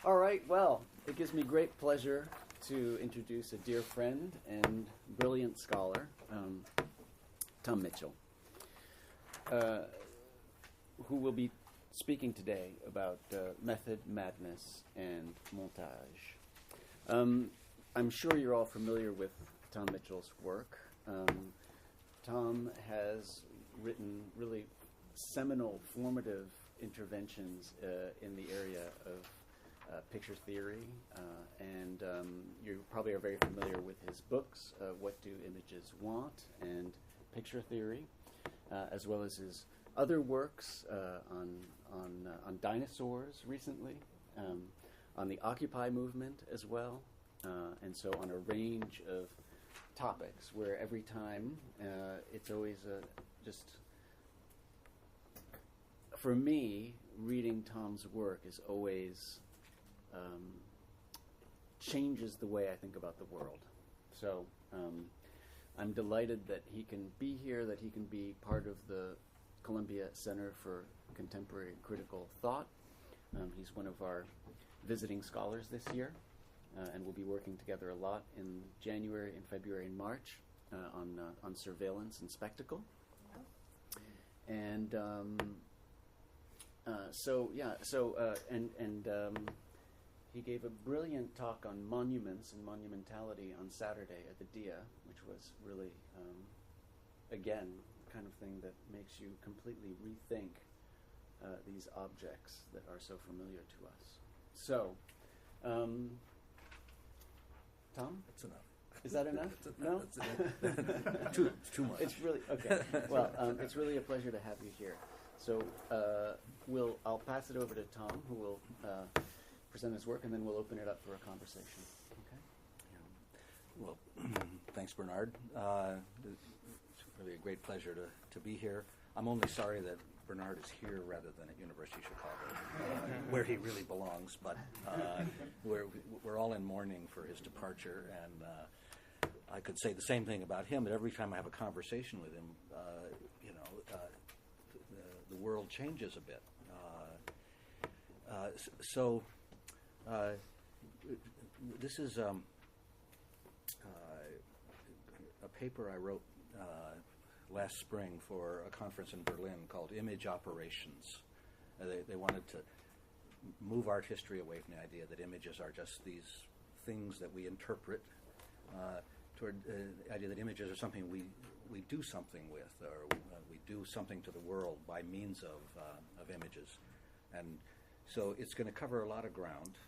All right, well, it gives me great pleasure to introduce a dear friend and brilliant scholar, Tom Mitchell, who will be speaking today about method, madness, and montage. I'm sure you're all familiar with Tom Mitchell's work. Tom has written really seminal, formative interventions in the area of picture theory, and you probably are very familiar with his books, What Do Images Want? And Picture Theory, as well as his other works on dinosaurs recently, on the Occupy movement as well, and so on a range of topics where every time it's always just, for me, reading Tom's work is always changes the way I think about the world. So I'm delighted that he can be here, that he can be part of the Columbia Center for Contemporary Critical Thought. He's one of our visiting scholars this year, and we'll be working together a lot in January and February and March on surveillance and spectacle. And he gave a brilliant talk on monuments and monumentality on Saturday at the DIA, which was really, again, the kind of thing that makes you completely rethink these objects that are so familiar to us. So, Tom? That's enough. Is that enough? No? That's too much. It's really, okay. Well, it's really a pleasure to have you here. So I'll pass it over to Tom, who will present his work, and then we'll open it up for a conversation. Okay? Yeah. Well, thanks, Bernard. It's really a great pleasure to be here. I'm only sorry that Bernard is here rather than at University of Chicago, where he really belongs. But we're all in mourning for his departure, and I could say the same thing about him. But every time I have a conversation with him, the world changes a bit. This is a paper I wrote last spring for a conference in Berlin called Image Operations. They wanted to move art history away from the idea that images are just these things that we interpret toward the idea that images are something we do something with, or we do something to the world by means of images. And so it's going to cover a lot of ground,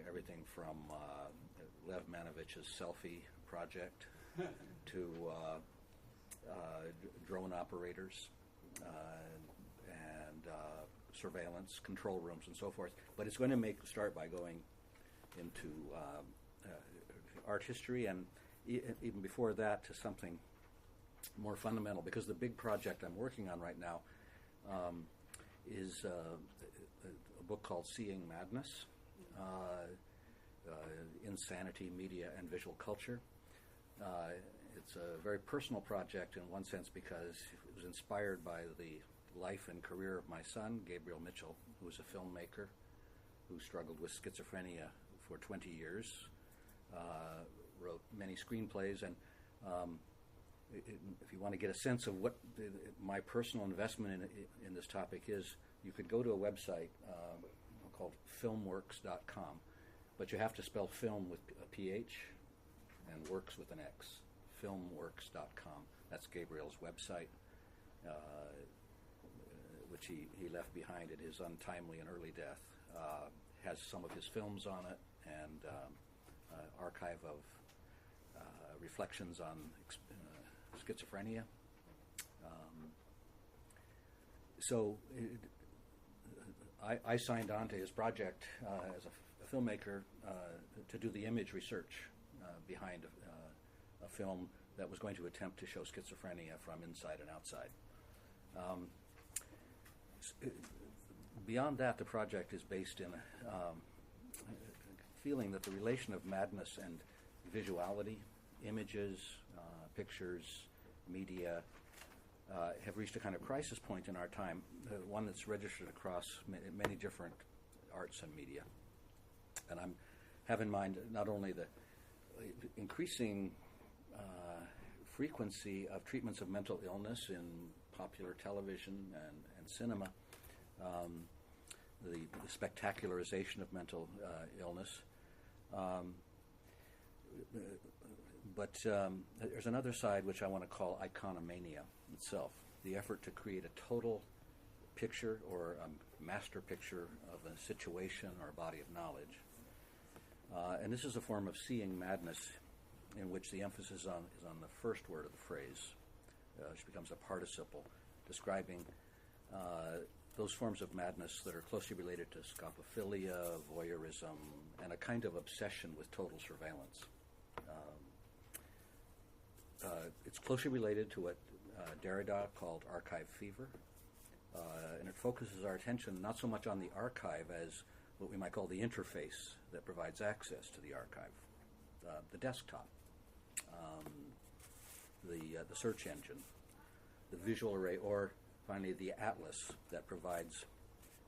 everything from Lev Manovich's selfie project to drone operators and surveillance, control rooms, and so forth. But it's going to start by going into art history, and even before that to something more fundamental, because the big project I'm working on right now is a book called Seeing Madness, Insanity, Media, and Visual Culture. It's a very personal project in one sense because it was inspired by the life and career of my son, Gabriel Mitchell, who was a filmmaker who struggled with schizophrenia for 20 years, wrote many screenplays, and if you want to get a sense of what my personal investment in this topic is, you could go to a website called filmworks.com, but you have to spell film with a PH and works with an X. Filmworks.com. That's Gabriel's website, which he left behind at his untimely and early death. Has some of his films on it and archive of reflections on schizophrenia. I signed on to his project as a filmmaker to do the image research behind a film that was going to attempt to show schizophrenia from inside and outside. Beyond that, the project is based in a feeling that the relation of madness and visuality, images, pictures, media, have reached a kind of crisis point in our time, one that's registered across many different arts and media. And I have in mind not only the increasing frequency of treatments of mental illness in popular television and cinema, the spectacularization of mental illness, but there's another side which I want to call iconomania itself, the effort to create a total picture or a master picture of a situation or a body of knowledge. And this is a form of seeing madness in which the emphasis is on the first word of the phrase, which becomes a participle, describing those forms of madness that are closely related to scopophilia, voyeurism, and a kind of obsession with total surveillance. It's closely related to what Derrida called archive fever, and it focuses our attention not so much on the archive as what we might call the interface that provides access to the archive, the desktop, the search engine, the visual array, or finally the atlas that provides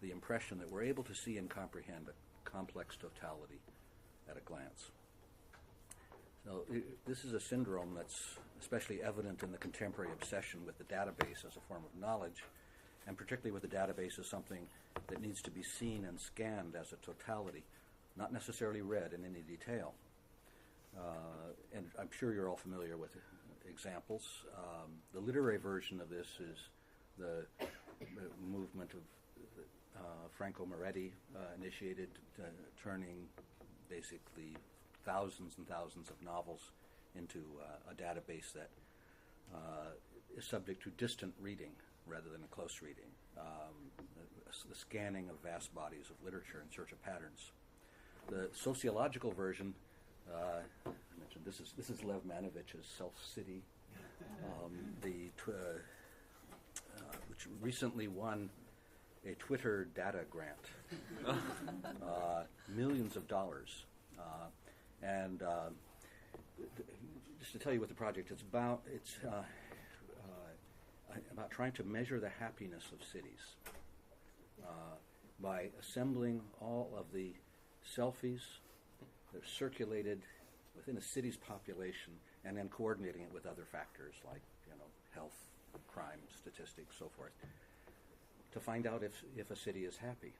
the impression that we're able to see and comprehend a complex totality at a glance. So this is a syndrome that's especially evident in the contemporary obsession with the database as a form of knowledge, and particularly with the database as something that needs to be seen and scanned as a totality, not necessarily read in any detail. And I'm sure you're all familiar with examples. The literary version of this is the movement of Franco Moretti initiated, turning basically thousands and thousands of novels into a database that is subject to distant reading rather than a close reading, the scanning of vast bodies of literature in search of patterns. The sociological version, I mentioned this is Lev Manovich's Self City, which recently won a Twitter data grant, millions of dollars. And just to tell you what the project is about, it's about trying to measure the happiness of cities by assembling all of the selfies that are circulated within a city's population and then coordinating it with other factors like, health, crime, statistics, so forth, to find out if a city is happy.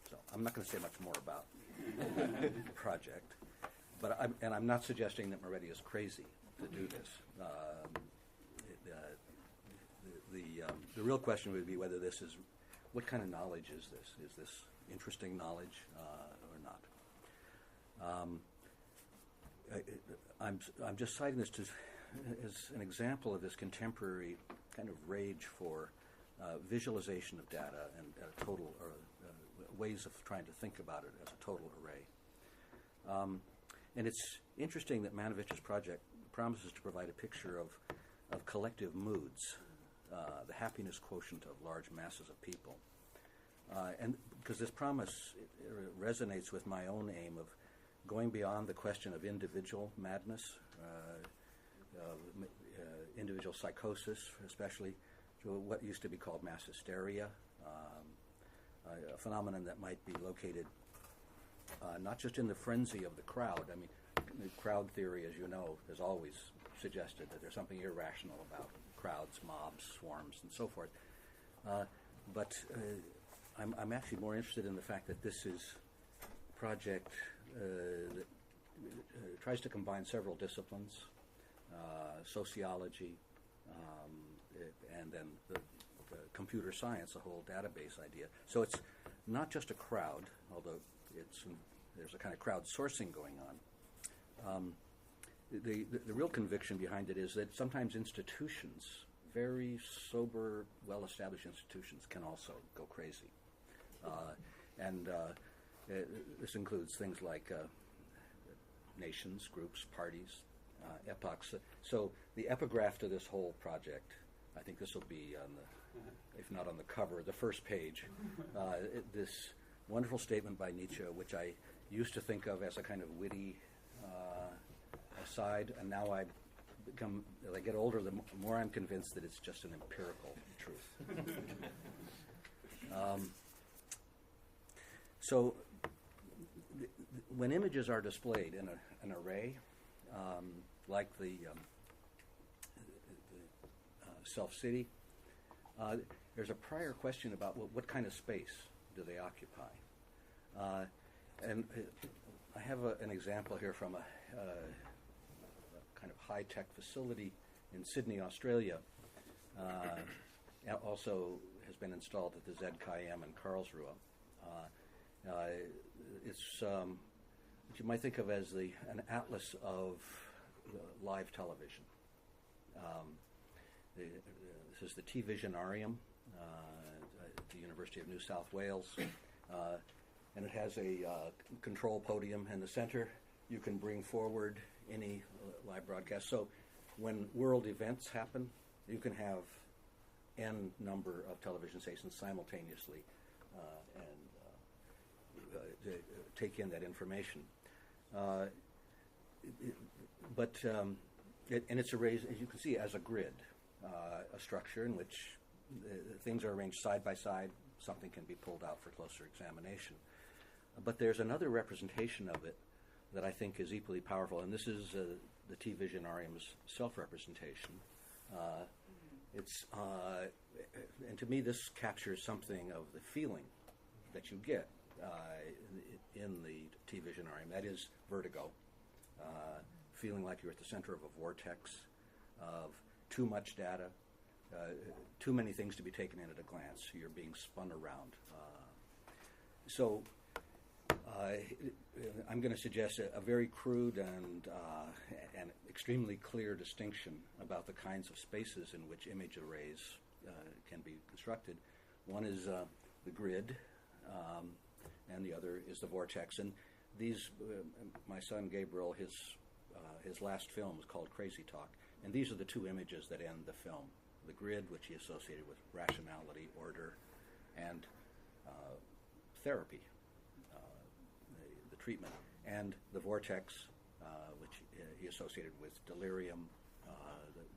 So I'm not going to say much more about the project, but I'm not suggesting that Moretti is crazy to do this. The real question would be whether this is, what kind of knowledge is this? Is this interesting knowledge or not? I'm just citing this as an example of this contemporary kind of rage for visualization of data and total ways of trying to think about it as a total array. And it's interesting that Manovich's project promises to provide a picture of collective moods, the happiness quotient of large masses of people. And because this promise resonates with my own aim of going beyond the question of individual madness, individual psychosis, especially to what used to be called mass hysteria, a phenomenon that might be located not just in the frenzy of the crowd. I mean, the crowd theory, as you know, has always suggested that there's something irrational about crowds, mobs, swarms, and so forth. But I'm actually more interested in the fact that this is a project that tries to combine several disciplines, sociology, and then the computer science, the whole database idea. So it's not just a crowd, although there's a kind of crowdsourcing going on. The real conviction behind it is that sometimes institutions, very sober, well-established institutions, can also go crazy. This includes things like nations, groups, parties, epochs. So the epigraph to this whole project, I think this will be on the, if not on the cover, the first page. This wonderful statement by Nietzsche, which I used to think of as a kind of witty aside, and now as I get older, the more I'm convinced that it's just an empirical truth. So when images are displayed in an array, like the Self City, there's a prior question about what kind of space do they occupy. And I have an example here from a kind of high-tech facility in Sydney, Australia. Also has been installed at the ZKM in Karlsruhe. It's what you might think of as an atlas of live television. This is the T-Visionarium at the University of New South Wales, and it has a control podium in the center. You can bring forward any live broadcast. So when world events happen, you can have n number of television stations simultaneously and take in that information. And it's arranged, as you can see, as a grid, a structure in which things are arranged side by side. Something can be pulled out for closer examination. But there's another representation of it that I think is equally powerful, and this is the T-Visionarium's self-representation. And to me, this captures something of the feeling that you get in the T-Visionarium. That is vertigo, feeling like you're at the center of a vortex of too much data, too many things to be taken in at a glance. You're being spun around. So I'm going to suggest a very crude and extremely clear distinction about the kinds of spaces in which image arrays can be constructed. One is the grid, and the other is the vortex. And these, my son Gabriel, his last film is called Crazy Talk, and these are the two images that end the film. The grid, which he associated with rationality, order, and therapy, the treatment, and the vortex, which he associated with delirium,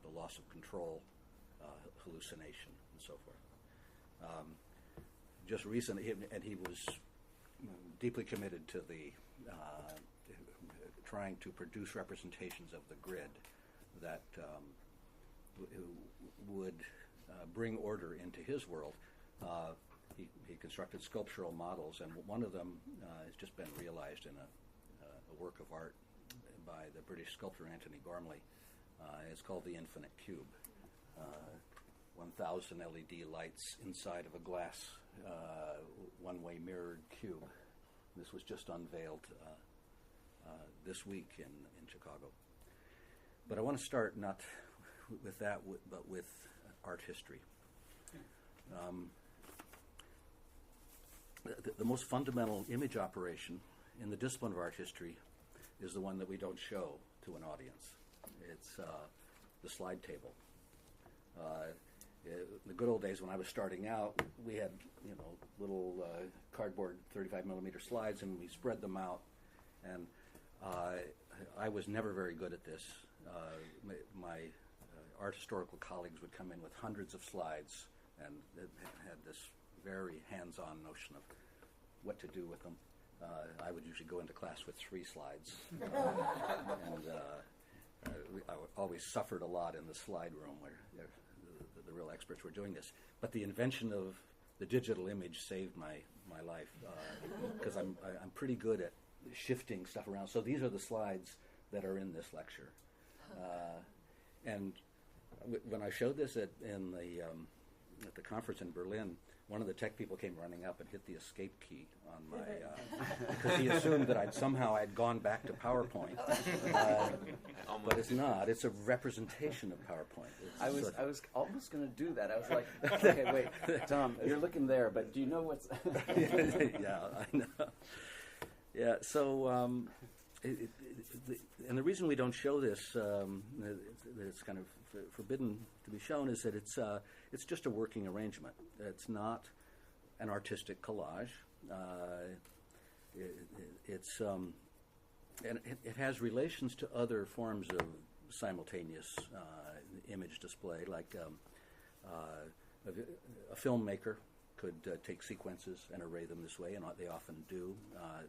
the loss of control, hallucination, and so forth. Just recently, and he was deeply committed to the trying to produce representations of the grid that would bring order into his world. He constructed sculptural models, and one of them has just been realized in a work of art by the British sculptor Anthony Gormley. It's called the Infinite Cube. 1,000 LED lights inside of a glass, one-way mirrored cube. This was just unveiled this week in Chicago. But I want to start not with that, but with art history. The most fundamental image operation in the discipline of art history is the one that we don't show to an audience. It's the slide table. In the good old days when I was starting out, we had little cardboard 35 millimeter slides, and we spread them out. And I was never very good at this. My art historical colleagues would come in with hundreds of slides and had this very hands-on notion of what to do with them. I would usually go into class with 3 slides, and I always suffered a lot in the slide room where the real experts were doing this. But the invention of the digital image saved my life, because I'm pretty good at shifting stuff around. So these are the slides that are in this lecture, and when I showed this at the conference in Berlin, one of the tech people came running up and hit the escape key on my because he assumed that I'd gone back to PowerPoint, but it's not. It's a representation of PowerPoint. I was almost going to do that. I was like, okay, wait, Tom, you're looking there, but do you know what's? Yeah, I know. Yeah, so and the reason we don't show this, it's kind of forbidden to be shown, is that it's just a working arrangement. It's not an artistic collage. And it has relations to other forms of simultaneous image display, like a filmmaker could take sequences and array them this way, and they often do.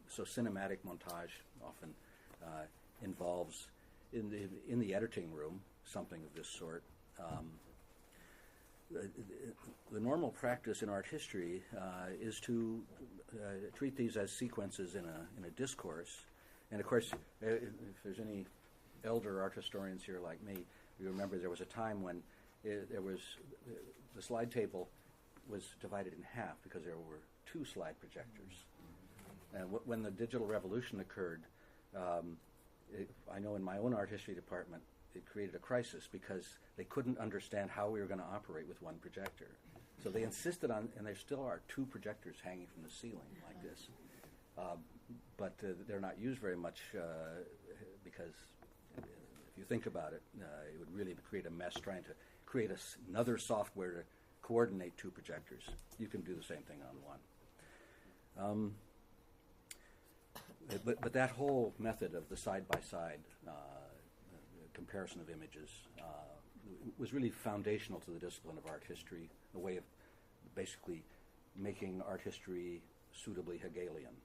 So cinematic montage often involves, in the editing room, something of this sort. The normal practice in art history is to treat these as sequences in a discourse. And of course, if there's any elder art historians here like me, you remember there was a time when the slide table was divided in half because there were 2 slide projectors. And when the digital revolution occurred, I know in my own art history department, it created a crisis because they couldn't understand how we were going to operate with one projector. So they insisted on, and there still are 2 projectors hanging from the ceiling like this. But they're not used very much because if you think about it, it would really create a mess trying to create another software to coordinate 2 projectors. You can do the same thing on one. But that whole method of the side-by-side comparison of images was really foundational to the discipline of art history, a way of basically making art history suitably Hegelian,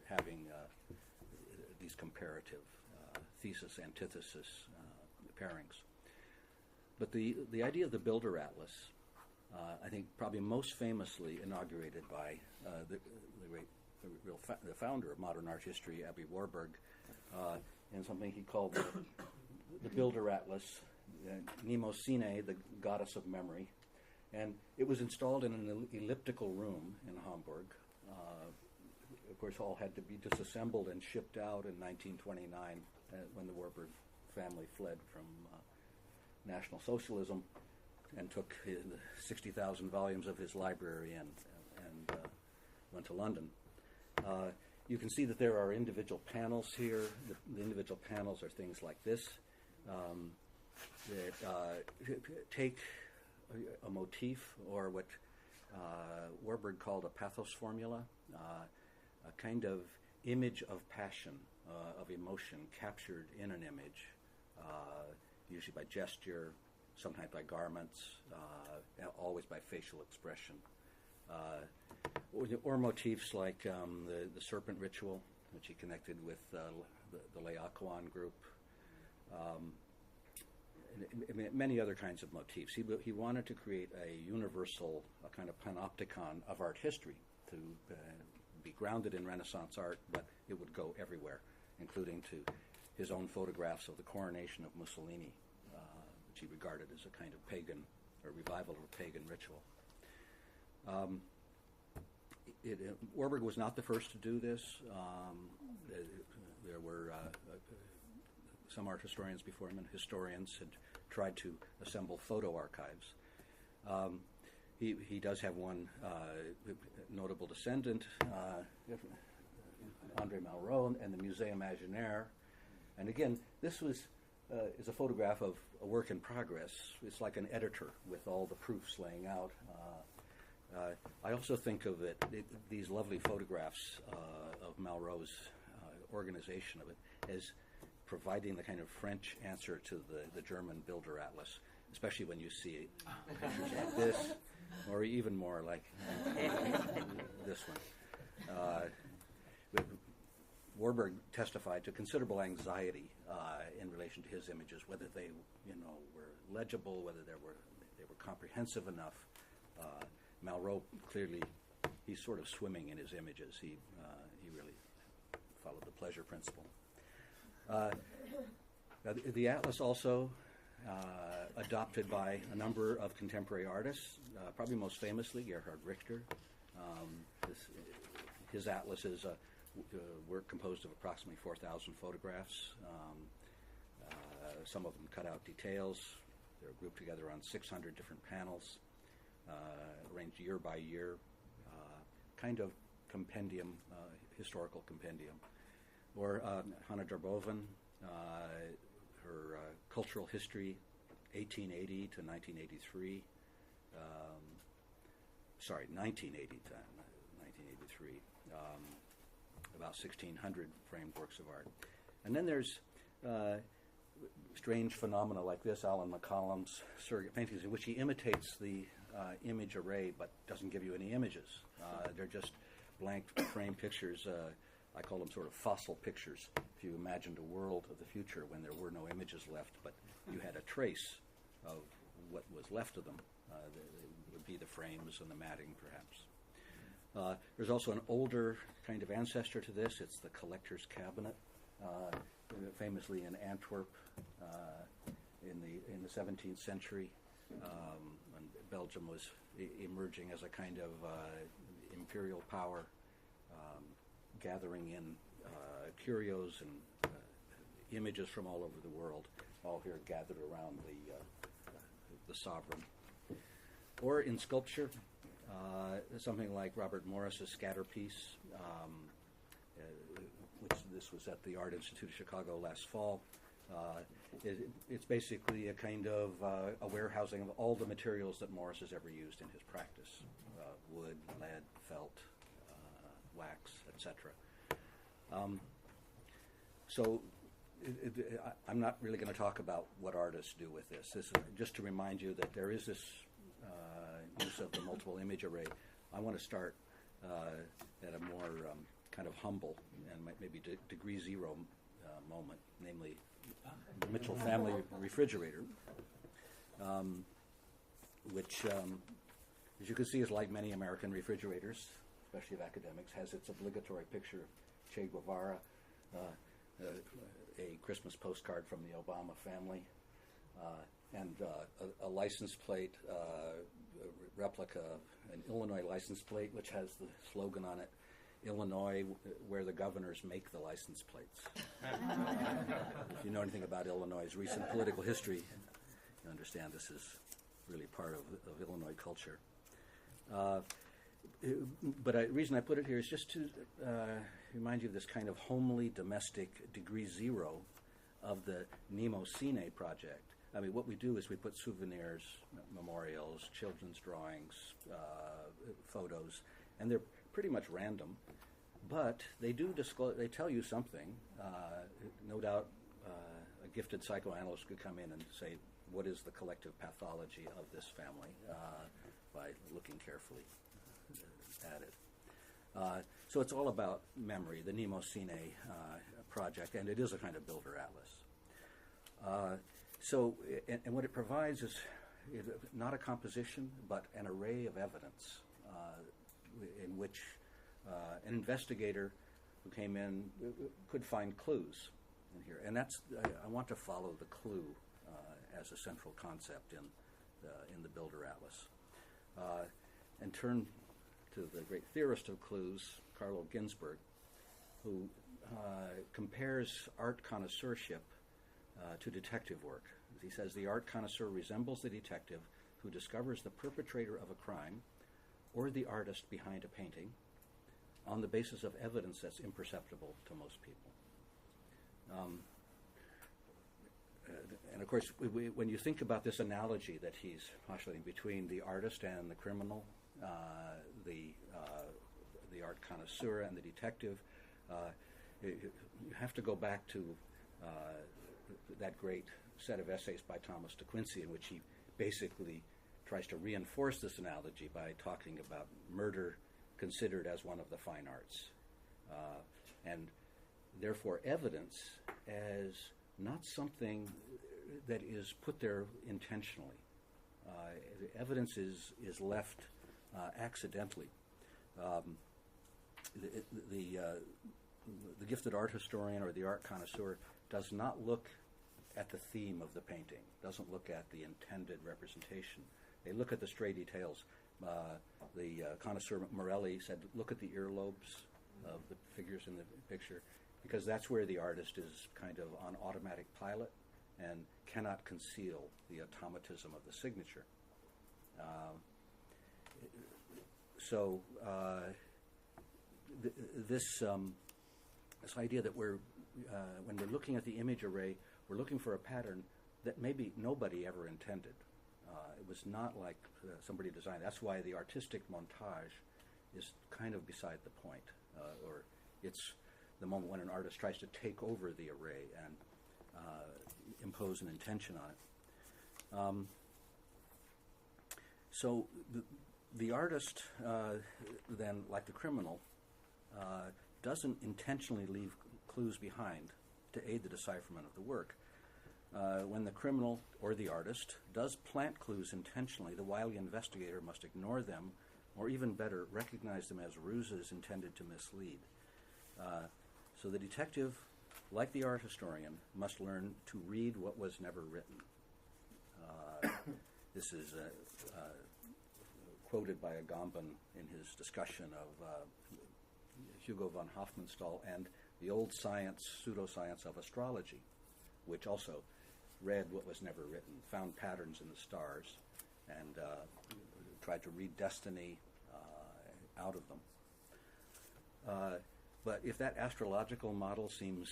having these comparative thesis, antithesis pairings. But the idea of the Bilderatlas, I think probably most famously inaugurated by the founder of modern art history, Aby Warburg, in something he called the Bilderatlas, Mnemosyne, the goddess of memory. And it was installed in an elliptical room in Hamburg. Of course, all had to be disassembled and shipped out in 1929 when the Warburg family fled from National Socialism and took 60,000 volumes of his library and went to London. You can see that there are individual panels here. The individual panels are things like this that take a motif, or what Warburg called a pathos formula, a kind of image of passion, of emotion captured in an image, usually by gesture, sometimes by garments, always by facial expression. Or motifs like the serpent ritual, which he connected with the Laocoon group, and many other kinds of motifs. He wanted to create a universal, a kind of panopticon of art history, to be grounded in Renaissance art, but it would go everywhere, including to his own photographs of the coronation of Mussolini, which he regarded as a kind of pagan, or revival of a pagan ritual. Warburg was not the first to do this. There were some art historians before him, and historians had tried to assemble photo archives. He does have one notable descendant, André Malraux, and the Musée Imaginaire. And again, this is a photograph of a work in progress. It's like an editor with all the proofs laying out. I also think of these lovely photographs of Malraux's organization of it as providing the kind of French answer to the German Bilderatlas, especially when you see pictures like this, or even more like this one. Warburg testified to considerable anxiety in relation to his images, whether they, were legible, whether they were comprehensive enough. Malraux clearly, he's sort of swimming in his images. He really followed the pleasure principle. The atlas also adopted by a number of contemporary artists, probably most famously Gerhard Richter. His atlas is a work composed of approximately 4,000 photographs. Some of them cut out details. They're grouped together on 600 different panels, arranged year by year, kind of compendium, historical compendium. Or Hanna Jarboven, her cultural history, 1880 to 1983. 1980 to 1983. About 1,600 framed works of art. And then there's strange phenomena like this, Alan McCollum's surrogate paintings, in which he imitates the image array but doesn't give you any images. They're just blank frame pictures. I call them sort of fossil pictures. If you imagined a world of the future when there were no images left, but you had a trace of what was left of them, they would be the frames and the matting, perhaps. There's also an older kind of ancestor to this. It's the collector's cabinet, famously in Antwerp in the 17th century, when Belgium was emerging as a kind of imperial power, gathering in curios and images from all over the world, all here gathered around the sovereign. Or in sculpture, something like Robert Morris's Scatterpiece, which this was at the Art Institute of Chicago last fall. It's basically a kind of a warehousing of all the materials that Morris has ever used in his practice: wood, lead, felt, wax, etc. So I'm not really going to talk about what artists do with this. This is just to remind you that there is this use of the multiple image array. I want to start at a more kind of humble and maybe degree zero moment, namely Mitchell family refrigerator, which, as you can see, is like many American refrigerators, especially of academics, has its obligatory picture of Che Guevara, a Christmas postcard from the Obama family, and a license plate, replica, an Illinois license plate, which has the slogan on it, Illinois, where the governors make the license plates. If you know anything about Illinois' recent political history, you understand this is really part of Illinois culture. But the reason I put it here is just to remind you of this kind of homely, domestic degree zero of the Nemo Cine project. I mean, what we do is we put souvenirs, memorials, children's drawings, photos, and they're pretty much random, but they do disclose, they tell you something. No doubt a gifted psychoanalyst could come in and say, what is the collective pathology of this family, by looking carefully at it. So it's all about memory, the Nemo Cine project, and it is a kind of Bilderatlas. And what it provides is not a composition, but an array of evidence in which an investigator who came in could find clues in here. And that's, I want to follow the clue as a central concept in the Bilderatlas. And turn to the great theorist of clues, Carlo Ginzburg, who compares art connoisseurship to detective work. He says the art connoisseur resembles the detective who discovers the perpetrator of a crime or the artist behind a painting on the basis of evidence that's imperceptible to most people. And of course, when you think about this analogy that he's postulating between the artist and the criminal, the art connoisseur and the detective, you have to go back to that great set of essays by Thomas de Quincey, in which he basically tries to reinforce this analogy by talking about murder considered as one of the fine arts, and therefore evidence as not something that is put there intentionally. Evidence is left accidentally. The gifted art historian or the art connoisseur does not look at the theme of the painting, doesn't look at the intended representation. They look at the stray details. The connoisseur Morelli said, look at the earlobes of the figures in the picture, because that's where the artist is kind of on automatic pilot and cannot conceal the automatism of the signature. This idea that when we're looking at the image array, we're looking for a pattern that maybe nobody ever intended. It was not like somebody designed. That's why the artistic montage is kind of beside the point, or it's the moment when an artist tries to take over the array and impose an intention on it. So the artist, then, like the criminal, doesn't intentionally leave clues behind to aid the decipherment of the work. When the criminal or the artist does plant clues intentionally, the wily investigator must ignore them, or even better, recognize them as ruses intended to mislead. So the detective, like the art historian, must learn to read what was never written. This is quoted by Agamben in his discussion of Hugo von Hofmannsthal and the old science, pseudoscience of astrology, which also read what was never written, found patterns in the stars, and tried to read destiny out of them. But if that astrological model seems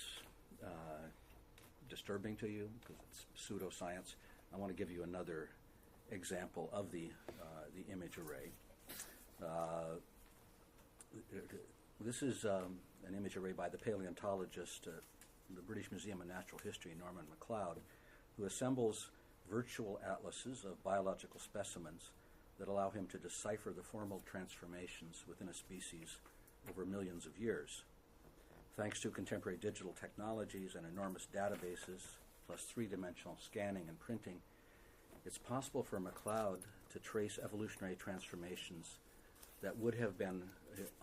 disturbing to you, because it's pseudoscience, I want to give you another example of the image array. This is an image array by the paleontologist at the British Museum of Natural History, Norman MacLeod, who assembles virtual atlases of biological specimens that allow him to decipher the formal transformations within a species over millions of years. Thanks to contemporary digital technologies and enormous databases, plus three-dimensional scanning and printing, it's possible for MacLeod to trace evolutionary transformations that would have been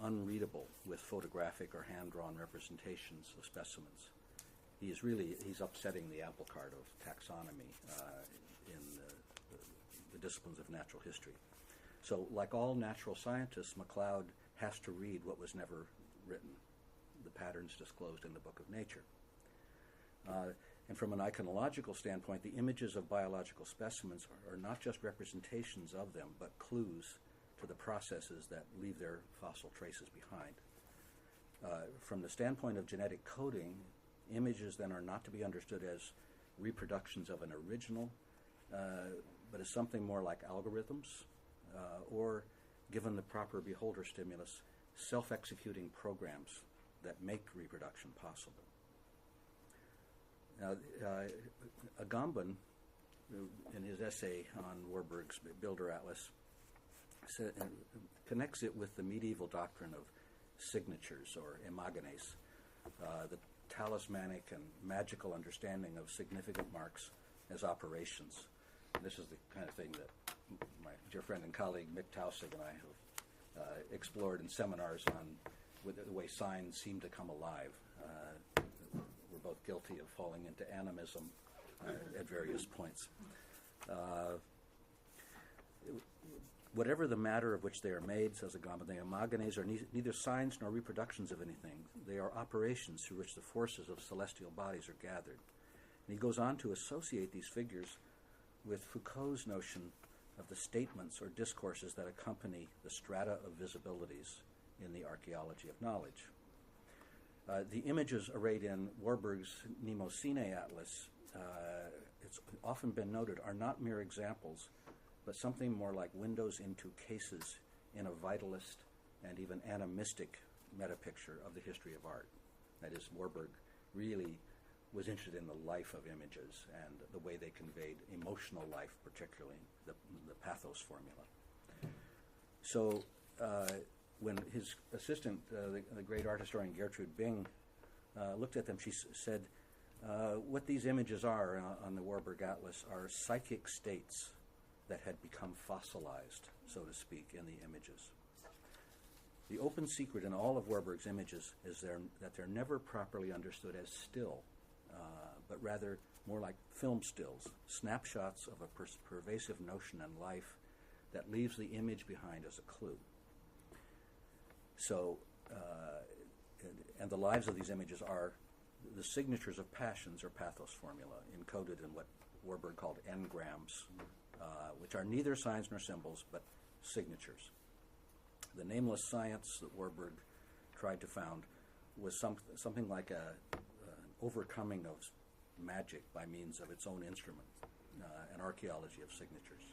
unreadable with photographic or hand-drawn representations of specimens. He's upsetting the apple cart of taxonomy in the disciplines of natural history. So, like all natural scientists, MacLeod has to read what was never written, the patterns disclosed in the Book of Nature. And from an iconological standpoint, the images of biological specimens are not just representations of them, but clues to the processes that leave their fossil traces behind. From the standpoint of genetic coding, images then are not to be understood as reproductions of an original, but as something more like algorithms, or, given the proper beholder stimulus, self-executing programs that make reproduction possible. Now, Agamben, in his essay on Warburg's Bilderatlas, connects it with the medieval doctrine of signatures, or imagenes, the talismanic and magical understanding of significant marks as operations. And this is the kind of thing that my dear friend and colleague Mick Tausig and I have explored in seminars on with the way signs seem to come alive. We're both guilty of falling into animism at various points. Whatever the matter of which they are made, says Agamben, the imagenes are neither signs nor reproductions of anything. They are operations through which the forces of celestial bodies are gathered. And he goes on to associate these figures with Foucault's notion of the statements or discourses that accompany the strata of visibilities in the archaeology of knowledge. The images arrayed in Warburg's Mnemosyne Atlas, it's often been noted, are not mere examples, but something more like windows into cases in a vitalist and even animistic metapicture of the history of art. That is, Warburg really was interested in the life of images and the way they conveyed emotional life, particularly the pathos formula. So when his assistant, the great art historian Gertrude Bing, looked at them, she said, what these images are on the Warburg Atlas are psychic states that had become fossilized, so to speak, in the images. The open secret in all of Warburg's images is that they're never properly understood as still, but rather more like film stills, snapshots of a pervasive notion and life that leaves the image behind as a clue. So, and the lives of these images are the signatures of passions or pathos formula, encoded in what Warburg called engrams, which are neither signs nor symbols, but signatures. The nameless science that Warburg tried to found was something like an overcoming of magic by means of its own instrument, an archaeology of signatures.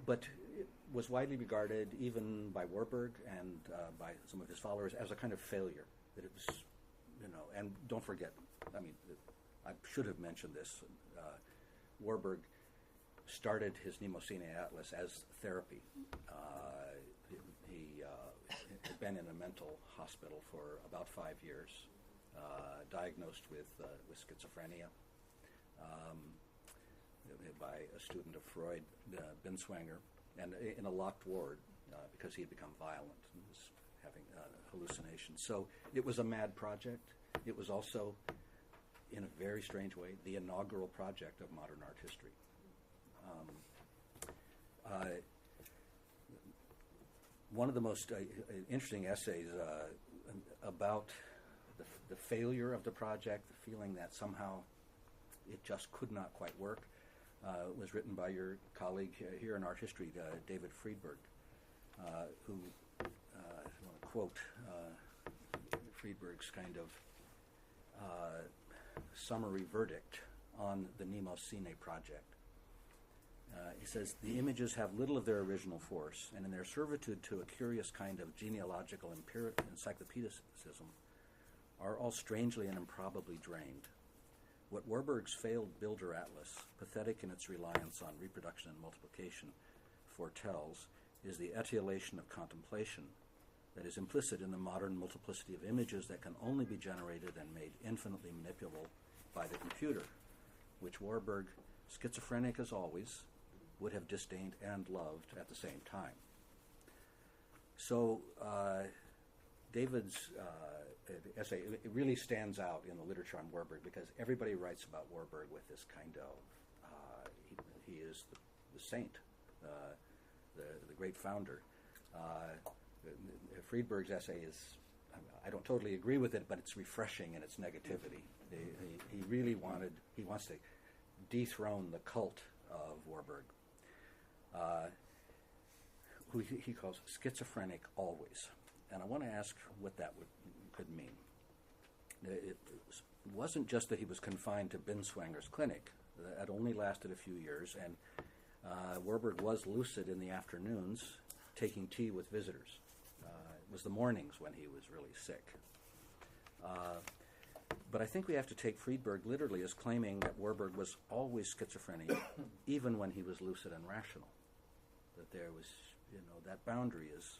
But it was widely regarded, even by Warburg and by some of his followers, as a kind of failure. That it was, and don't forget, I should have mentioned this. Warburg started his Mnemosyne Atlas as therapy. He had been in a mental hospital for about 5 years, diagnosed with schizophrenia by a student of Freud, Binswanger, and in a locked ward because he had become violent and was having hallucinations. So it was a mad project. It was also, in a very strange way, the inaugural project of modern art history. One of the most interesting essays about the failure of the project, the feeling that somehow it just could not quite work, was written by your colleague here in art history, David Friedberg, who, I want to quote Friedberg's kind of summary verdict on the Mnemosyne project. He says, "The images have little of their original force, and in their servitude to a curious kind of genealogical encyclopedicism, are all strangely and improbably drained. What Warburg's failed Bilderatlas, pathetic in its reliance on reproduction and multiplication, foretells is the etiolation of contemplation that is implicit in the modern multiplicity of images that can only be generated and made infinitely manipulable by the computer, which Warburg, schizophrenic as always, would have disdained and loved at the same time." So David's essay, it really stands out in the literature on Warburg because everybody writes about Warburg with this kind of, he is the saint, the great founder. Friedberg's essay is, I don't totally agree with it, but it's refreshing in its negativity. He really wants to dethrone the cult of Warburg, who he calls schizophrenic always. And I want to ask what that could mean. It wasn't just that he was confined to Binswanger's clinic. That only lasted a few years, and Warburg was lucid in the afternoons, taking tea with visitors. It was the mornings when he was really sick. But I think we have to take Friedberg literally as claiming that Warburg was always schizophrenic, even when he was lucid and rational. That there was, that boundary is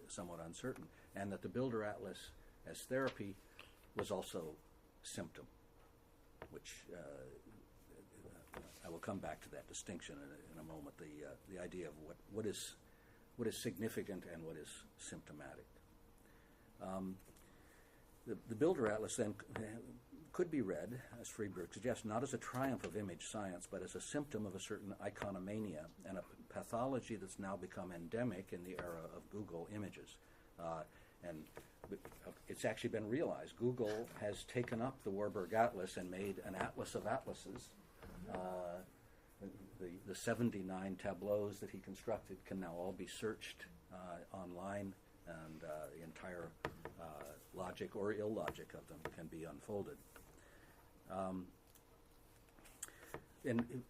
somewhat uncertain, and that the Bilderatlas as therapy was also symptom, which I will come back to that distinction in a moment. The idea of what is significant and what is symptomatic. The Bilderatlas then could be read, as Friedberg suggests, not as a triumph of image science, but as a symptom of a certain iconomania and a pathology that's now become endemic in the era of Google images. And it's actually been realized. Google has taken up the Warburg Atlas and made an atlas of atlases. The 79 tableaus that he constructed can now all be searched online, and the entire logic or illogic of them can be unfolded. And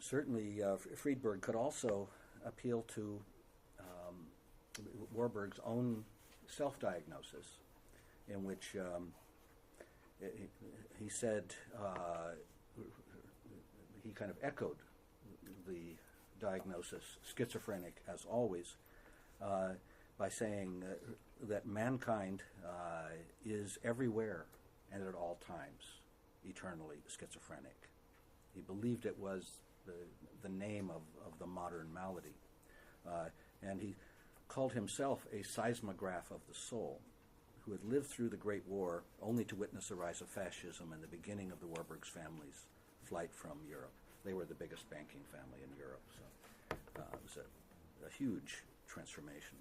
certainly Friedberg could also appeal to Warburg's own self-diagnosis, in which he said he kind of echoed the diagnosis, schizophrenic as always, by saying that mankind is everywhere and at all times eternally schizophrenic. He believed it was the name of the modern malady. And he called himself a seismograph of the soul, who had lived through the Great War only to witness the rise of fascism and the beginning of the Warburg's family's flight from Europe. They were the biggest banking family in Europe, so it was a huge transformation.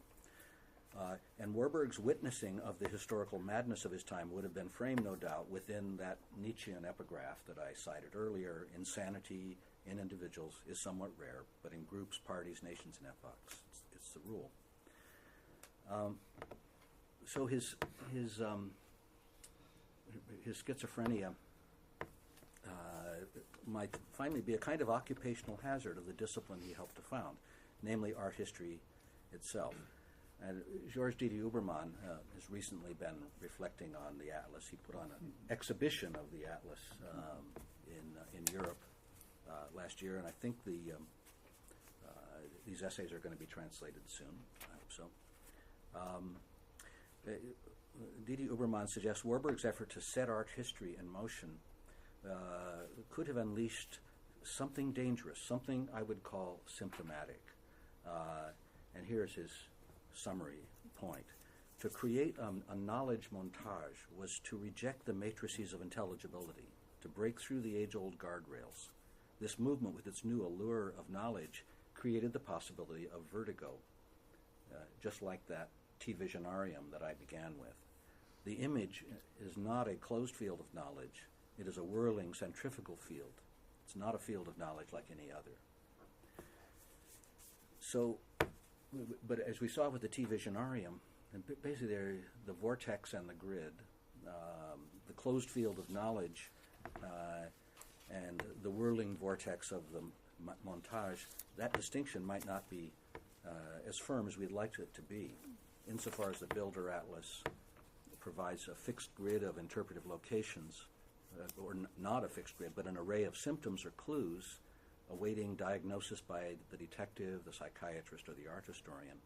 And Warburg's witnessing of the historical madness of his time would have been framed, no doubt, within that Nietzschean epigraph that I cited earlier: insanity in individuals is somewhat rare, but in groups, parties, nations, and epochs, it's the rule. So his schizophrenia might finally be a kind of occupational hazard of the discipline he helped to found, namely art history itself. And Georges-D. Uberman has recently been reflecting on the Atlas. He put on an exhibition of the Atlas in Europe last year, and I think these essays are going to be translated soon. I hope so. D.D. Uberman suggests Warburg's effort to set art history in motion could have unleashed something dangerous, something I would call symptomatic. And here's his summary point. To create a knowledge montage was to reject the matrices of intelligibility, to break through the age-old guardrails. This movement, with its new allure of knowledge, created the possibility of vertigo, just like that T-visionarium that I began with. The image is not a closed field of knowledge. It is a whirling centrifugal field. It's not a field of knowledge like any other. So, but as we saw with the T-visionarium, and basically the vortex and the grid, the closed field of knowledge and the whirling vortex of the montage, that distinction might not be as firm as we'd like it to be, insofar as the Bilderatlas provides a fixed grid of interpretive locations, or not a fixed grid, but an array of symptoms or clues awaiting diagnosis by the detective, the psychiatrist, or the art historian.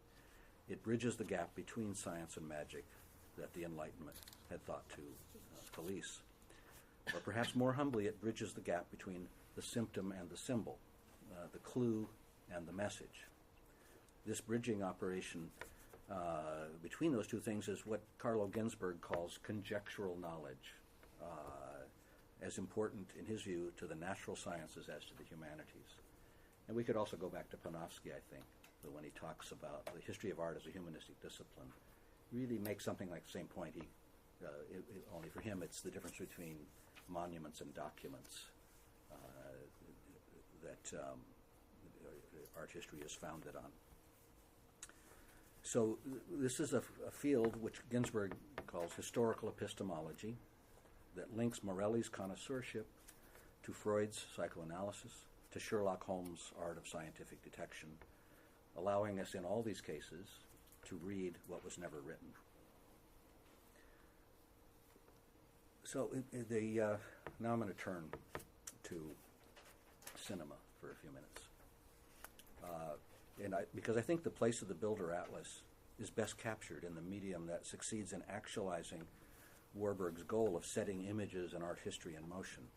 It bridges the gap between science and magic that the Enlightenment had thought to police. Or perhaps more humbly, it bridges the gap between the symptom and the symbol, the clue and the message. This bridging operation between those two things is what Carlo Ginzburg calls conjectural knowledge, as important, in his view, to the natural sciences as to the humanities. And we could also go back to Panofsky, I think, that when he talks about the history of art as a humanistic discipline, really makes something like the same point. Only for him, it's the difference between monuments and documents that art history is founded on. So this is a field which Ginsberg calls historical epistemology, that links Morelli's connoisseurship to Freud's psychoanalysis, to Sherlock Holmes' art of scientific detection, allowing us in all these cases to read what was never written. So now I'm going to turn to cinema for a few minutes. Because I think the place of the Bilderatlas is best captured in the medium that succeeds in actualizing Warburg's goal of setting images and art history in motion.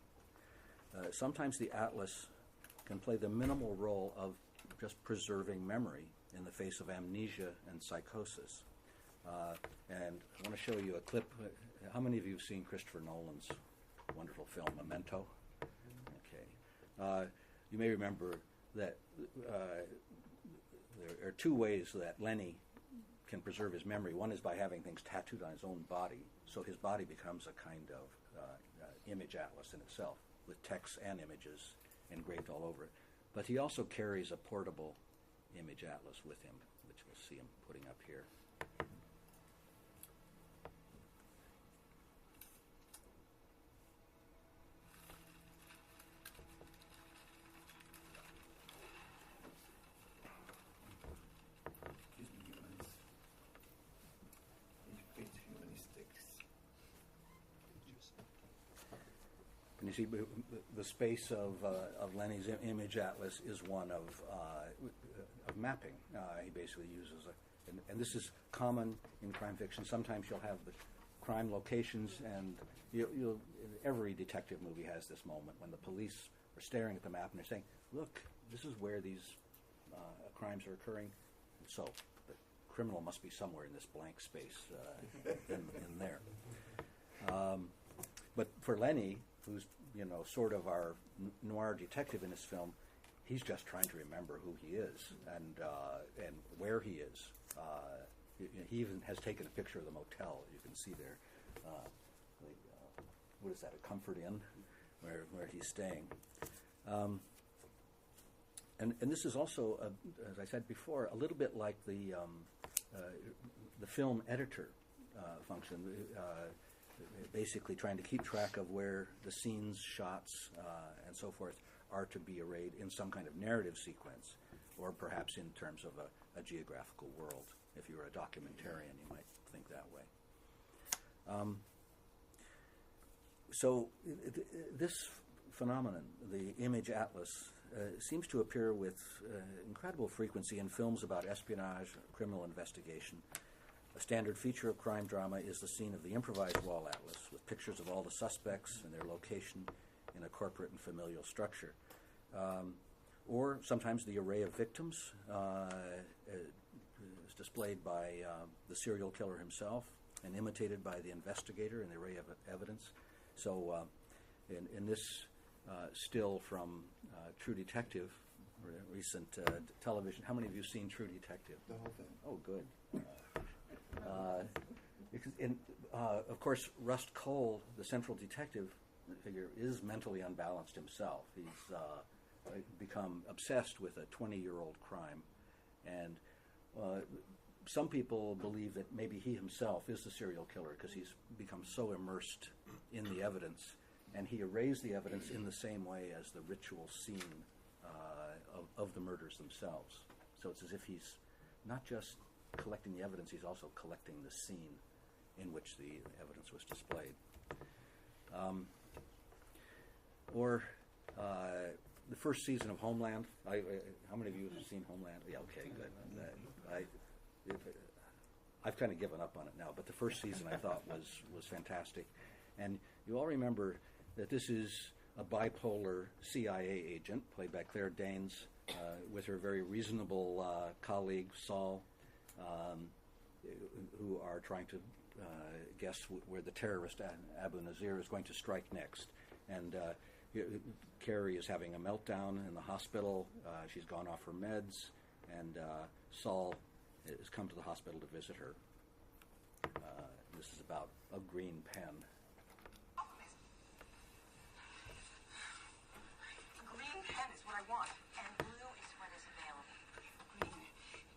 Sometimes the Atlas can play the minimal role of just preserving memory in the face of amnesia and psychosis. And I want to show you a clip. How many of you have seen Christopher Nolan's wonderful film, Memento? Okay. You may remember that there are two ways that Lenny can preserve his memory. One is by having things tattooed on his own body, so his body becomes a kind of image atlas in itself, with text and images engraved all over it. But he also carries a portable image atlas with him, which we'll see him putting up here. And you see, the space of Lenny's image atlas is one of mapping. He basically uses and this is common in crime fiction. Sometimes you'll have the crime locations, and every detective movie has this moment when the police are staring at the map and they're saying, "Look, this is where these crimes are occurring." And so the criminal must be somewhere in this blank space in there. But for Lenny, who's sort of our noir detective in this film, he's just trying to remember who he is and where he is. He even has taken a picture of the motel. You can see there. What is that? A Comfort Inn, where he's staying. And this is also, as I said before, a little bit like the film editor function. Basically trying to keep track of where the scenes, shots, and so forth are to be arrayed in some kind of narrative sequence. or perhaps in terms of a geographical world. If you were a documentarian, you might think that way. So this phenomenon, the image atlas, seems to appear with incredible frequency in films about espionage, criminal investigation. A standard feature of crime drama is the scene of the improvised wall atlas with pictures of all the suspects and their location in a corporate and familial structure. Or sometimes the array of victims is displayed by the serial killer himself and imitated by the investigator in the array of evidence. So in this still from True Detective, recent television, how many of you have seen True Detective? The whole thing. Oh, good. Of course, Rust Cole, the central detective figure, is mentally unbalanced himself. He's become obsessed with a 20-year-old crime, and some people believe that maybe he himself is the serial killer because he's become so immersed in the evidence, and he arrays the evidence in the same way as the ritual scene of the murders themselves. So it's as if he's not just collecting the evidence, he's also collecting the scene in which the evidence was displayed. The first season of Homeland. How many of you have seen Homeland? Yeah, okay, good. I've kind of given up on it now, but the first season I thought was fantastic. And you all remember that this is a bipolar CIA agent, played by Claire Danes, with her very reasonable colleague, Saul, who are trying to guess where the terrorist Abu Nazir is going to strike next. And Carrie is having a meltdown in the hospital. She's gone off her meds, and Saul has come to the hospital to visit her. This is about a green pen. Green pen is what I want, and blue is what is available. Green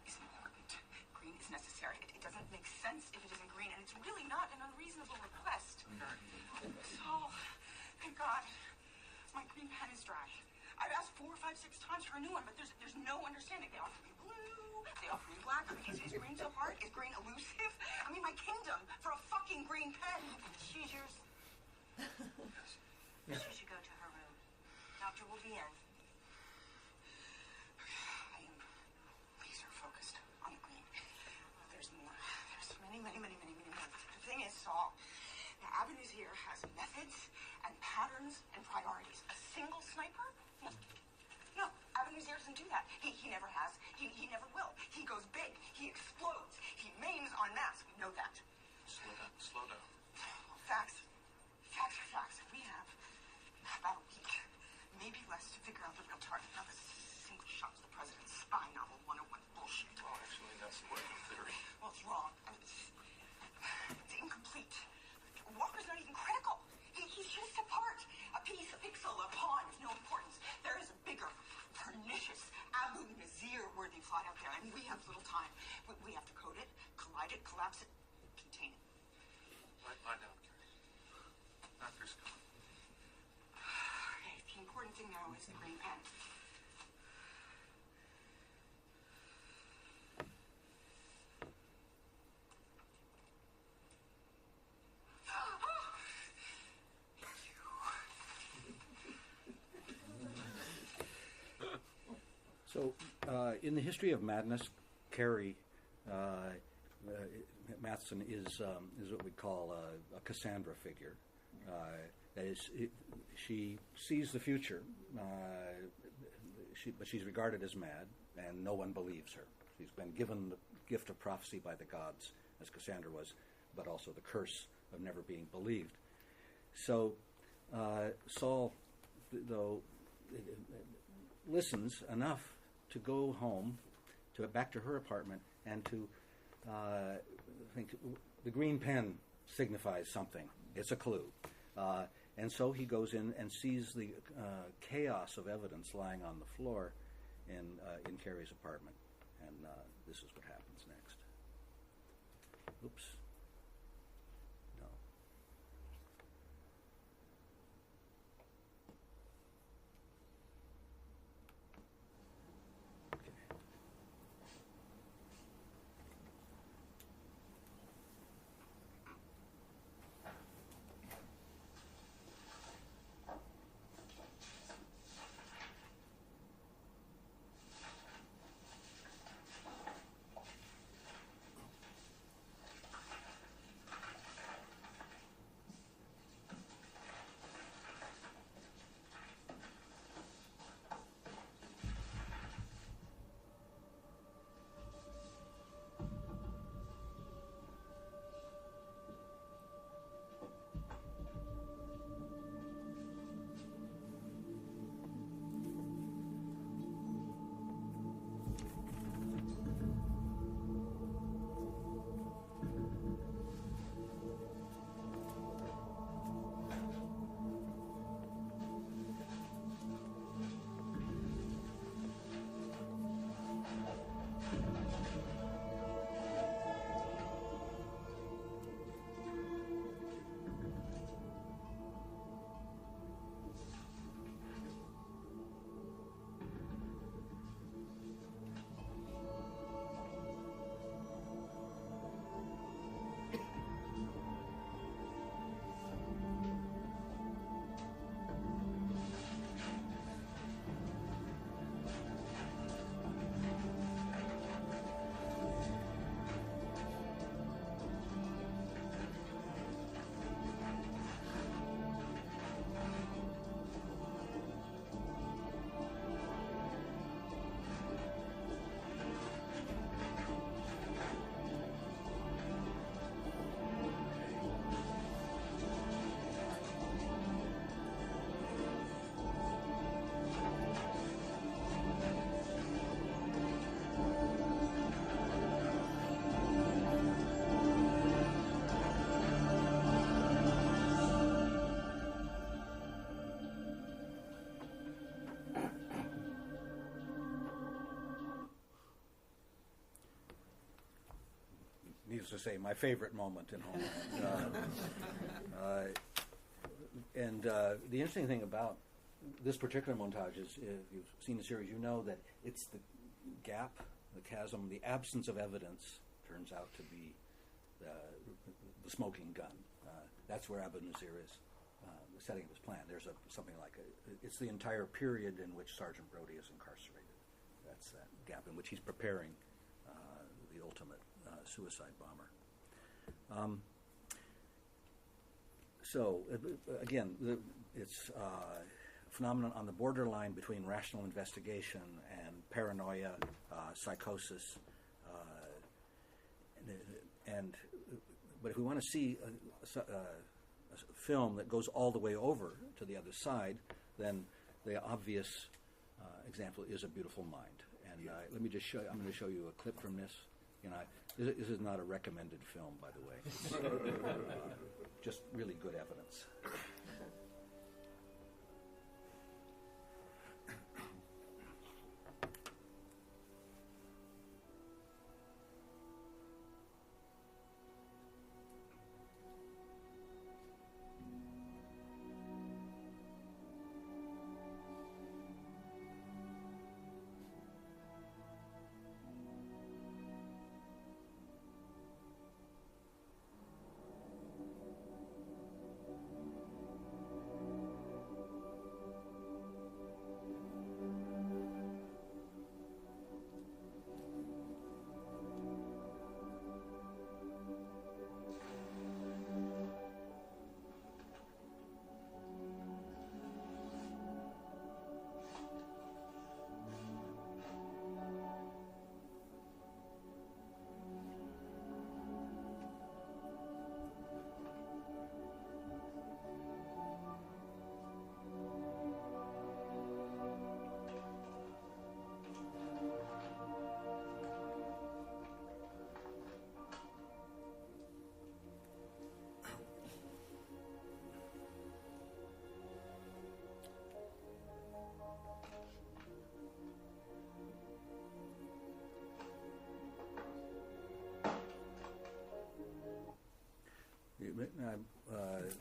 is important. Green is necessary. It doesn't make sense if it isn't green, and it's really not an unreasonable request. So, thank God, my green pen is dry. I've asked 4, 5, 6 times for a new one, but there's no understanding. They offer me blue, they offer me black. I mean, is green so hard? Is green elusive? I mean, my kingdom for a fucking green pen. She's yours. She should go to her room. Doctor will be in. I am laser focused on the green. There's more. There's many more. The thing is, Saul, the Avenue here has methods and patterns and priorities. A single sniper? No, Avenue Zero doesn't do that. He never has. He never will. He goes big. He explodes. He maims en masse. We know that. Slow down. Facts. Facts are facts. We have about a week, maybe less, to figure out the real target. Now, this single shot to the president's spy novel 101 bullshit. Well, actually, that's the working theory. Well, it's wrong. I mean, it's incomplete. Walker's not even critical. He's just a part, a piece, a pixel, a pawn of no importance. There is a bigger, pernicious, Abu Nazir-worthy plot out there, and we have little time. We have to code it, collide it, collapse it, contain it. Lie down, Carrie. Doctor's coming. Okay, the important thing now is the green pen. So, in the history of madness, Carrie Matheson is what we call a Cassandra figure. That is, she sees the future, but she's regarded as mad, and no one believes her. She's been given the gift of prophecy by the gods, as Cassandra was, but also the curse of never being believed. So, Saul, though, listens enough to go home, back to her apartment, and to think the green pen signifies something. It's a clue. And so he goes in and sees the chaos of evidence lying on the floor in Carrie's apartment. And this is what happens next. Oops. No. Okay. needless to say, my favorite moment in Homeland. And the interesting thing about this particular montage is, if you've seen the series, you know that it's the gap, the chasm, the absence of evidence turns out to be the smoking gun. That's where Abu Nazir is setting up his plan. There's something like it's the entire period in which Sergeant Brody is incarcerated. That's that gap in which he's preparing the ultimate suicide bomber. So, again, it's a phenomenon on the borderline between rational investigation and paranoia, psychosis, but if we want to see a film that goes all the way over to the other side, then the obvious example is A Beautiful Mind. And let me just show you, I'm going to show you a clip from this. This is not a recommended film, by the way. It's, just really good evidence.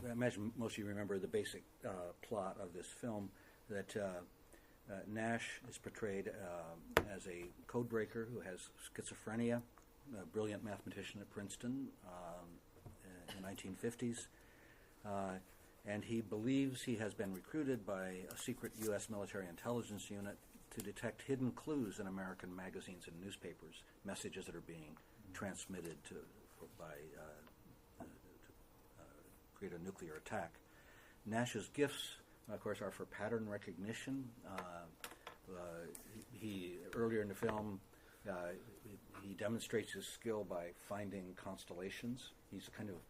I imagine most of you remember the basic plot of this film, that Nash is portrayed as a codebreaker who has schizophrenia, a brilliant mathematician at Princeton in the 1950s, and he believes he has been recruited by a secret U.S. military intelligence unit to detect hidden clues in American magazines and newspapers, messages that are being transmitted by create a nuclear attack. Nash's gifts, of course, are for pattern recognition. He earlier in the film, he demonstrates his skill by finding constellations. He's a kind of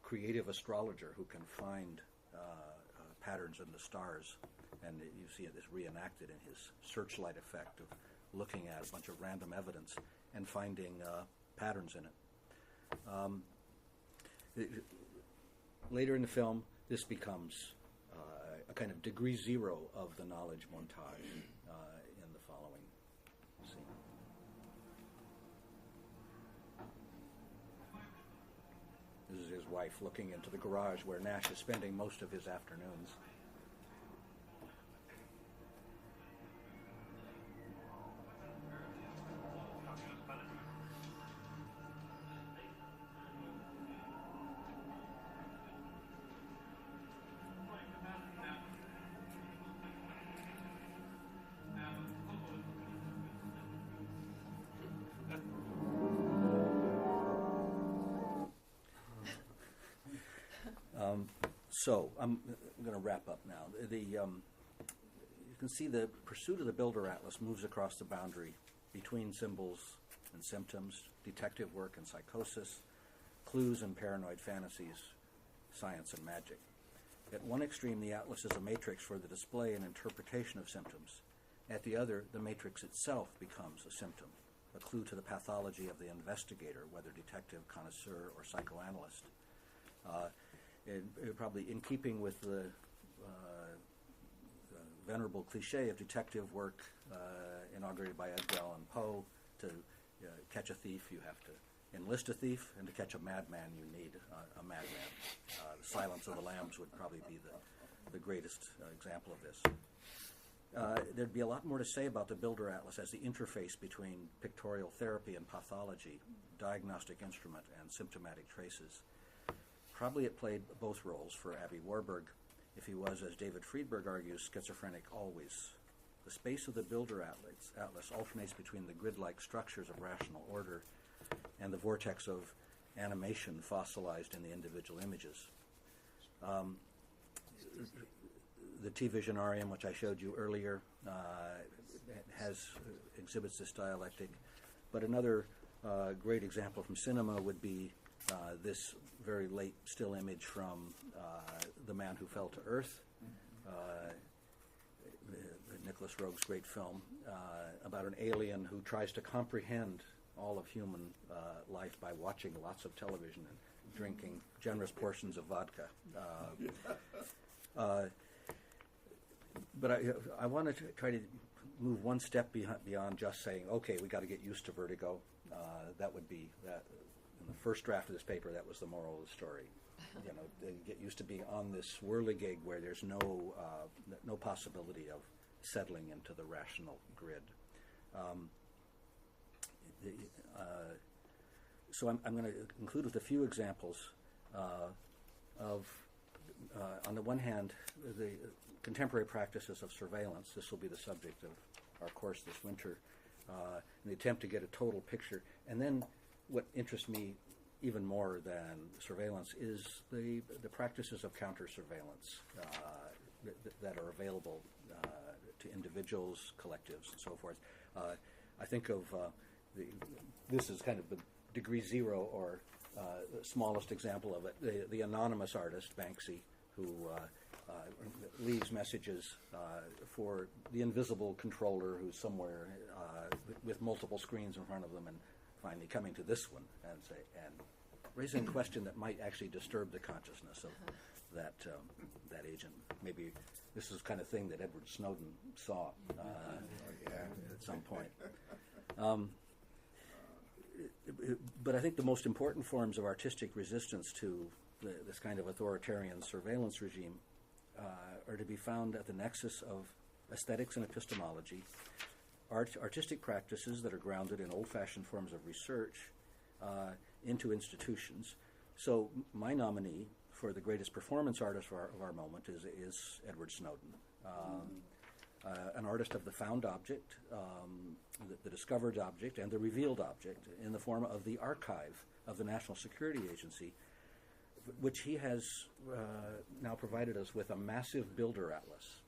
creative astrologer who can find patterns in the stars, and you see this reenacted in his searchlight effect of looking at a bunch of random evidence and finding patterns in it. Later in the film, this becomes a kind of degree zero of the knowledge montage in the following scene. This is his wife looking into the garage where Nash is spending most of his afternoons. So I'm going to wrap up now. You can see the pursuit of the Bilderatlas moves across the boundary between symbols and symptoms, detective work and psychosis, clues and paranoid fantasies, science and magic. At one extreme, the atlas is a matrix for the display and interpretation of symptoms. At the other, the matrix itself becomes a symptom, a clue to the pathology of the investigator, whether detective, connoisseur, or psychoanalyst. Probably in keeping with the venerable cliche of detective work inaugurated by Edgar Allan Poe, to catch a thief, you have to enlist a thief, and to catch a madman, you need a madman. The Silence of the Lambs would probably be the greatest example of this. There'd be a lot more to say about the Bilderatlas as the interface between pictorial therapy and pathology, diagnostic instrument, and symptomatic traces. Probably it played both roles for Aby Warburg, if he was, as David Friedberg argues, schizophrenic always. The space of the Bilderatlas alternates between the grid-like structures of rational order and the vortex of animation fossilized in the individual images. The T-Visionarium, which I showed you earlier, exhibits this dialectic. But another great example from cinema would be this very late still image from The Man Who Fell to Earth, Nicholas Roeg's great film about an alien who tries to comprehend all of human life by watching lots of television and drinking generous portions of vodka. But I want to try to move one step beyond just saying, okay, we got to get used to vertigo. That would be that. In the first draft of this paper, that was the moral of the story. Get used to being on this whirligig where there's no possibility of settling into the rational grid. So I'm going to conclude with a few examples of, on the one hand, the contemporary practices of surveillance. This will be the subject of our course this winter, in the attempt to get a total picture. And then what interests me even more than surveillance is the practices of counter-surveillance that are available to individuals, collectives, and so forth. I think of this is kind of the degree zero or the smallest example of it. The anonymous artist, Banksy, who leaves messages for the invisible controller who's somewhere with multiple screens in front of them, and finally coming to this one and raising a question that might actually disturb the consciousness of that agent. Maybe this is the kind of thing that Edward Snowden saw at some point. But I think the most important forms of artistic resistance to this kind of authoritarian surveillance regime are to be found at the nexus of aesthetics and epistemology, artistic practices that are grounded in old-fashioned forms of research into institutions. So my nominee for the greatest performance artist of our moment is Edward Snowden, an artist of the found object, the discovered object, and the revealed object in the form of the archive of the National Security Agency, which he has now provided us with a massive Bilderatlas.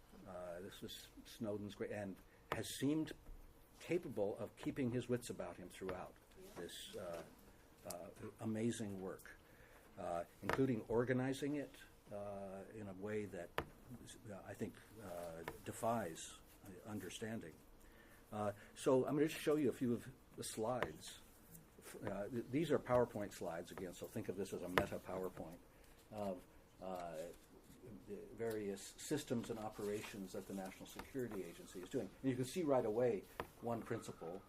This was Snowden's great, and has seemed capable of keeping his wits about him throughout this amazing work, including organizing it in a way that I think defies understanding. So I'm going to show you a few of the slides. These are PowerPoint slides again, so think of this as a meta PowerPoint of the various systems and operations that the National Security Agency is doing. And you can see right away one principle.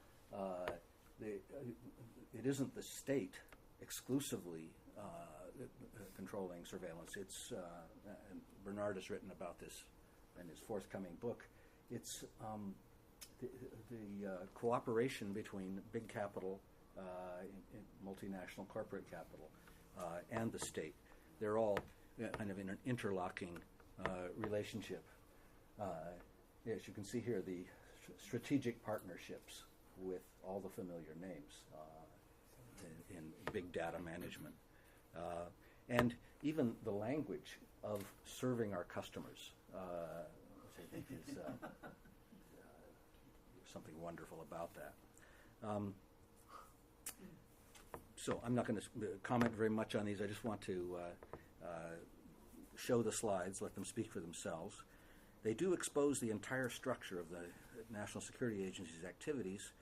It isn't the state exclusively controlling surveillance. It's, and Bernard has written about this in his forthcoming book, it's the cooperation between big capital, multinational corporate capital, and the state. They're all kind of in an interlocking relationship. As you can see here, the strategic partnerships with all the familiar names in big data management. And even the language of serving our customers, which I think is something wonderful about that. So I'm not going to comment very much on these. I just want to show the slides, let them speak for themselves. They do expose the entire structure of the National Security Agency's activities,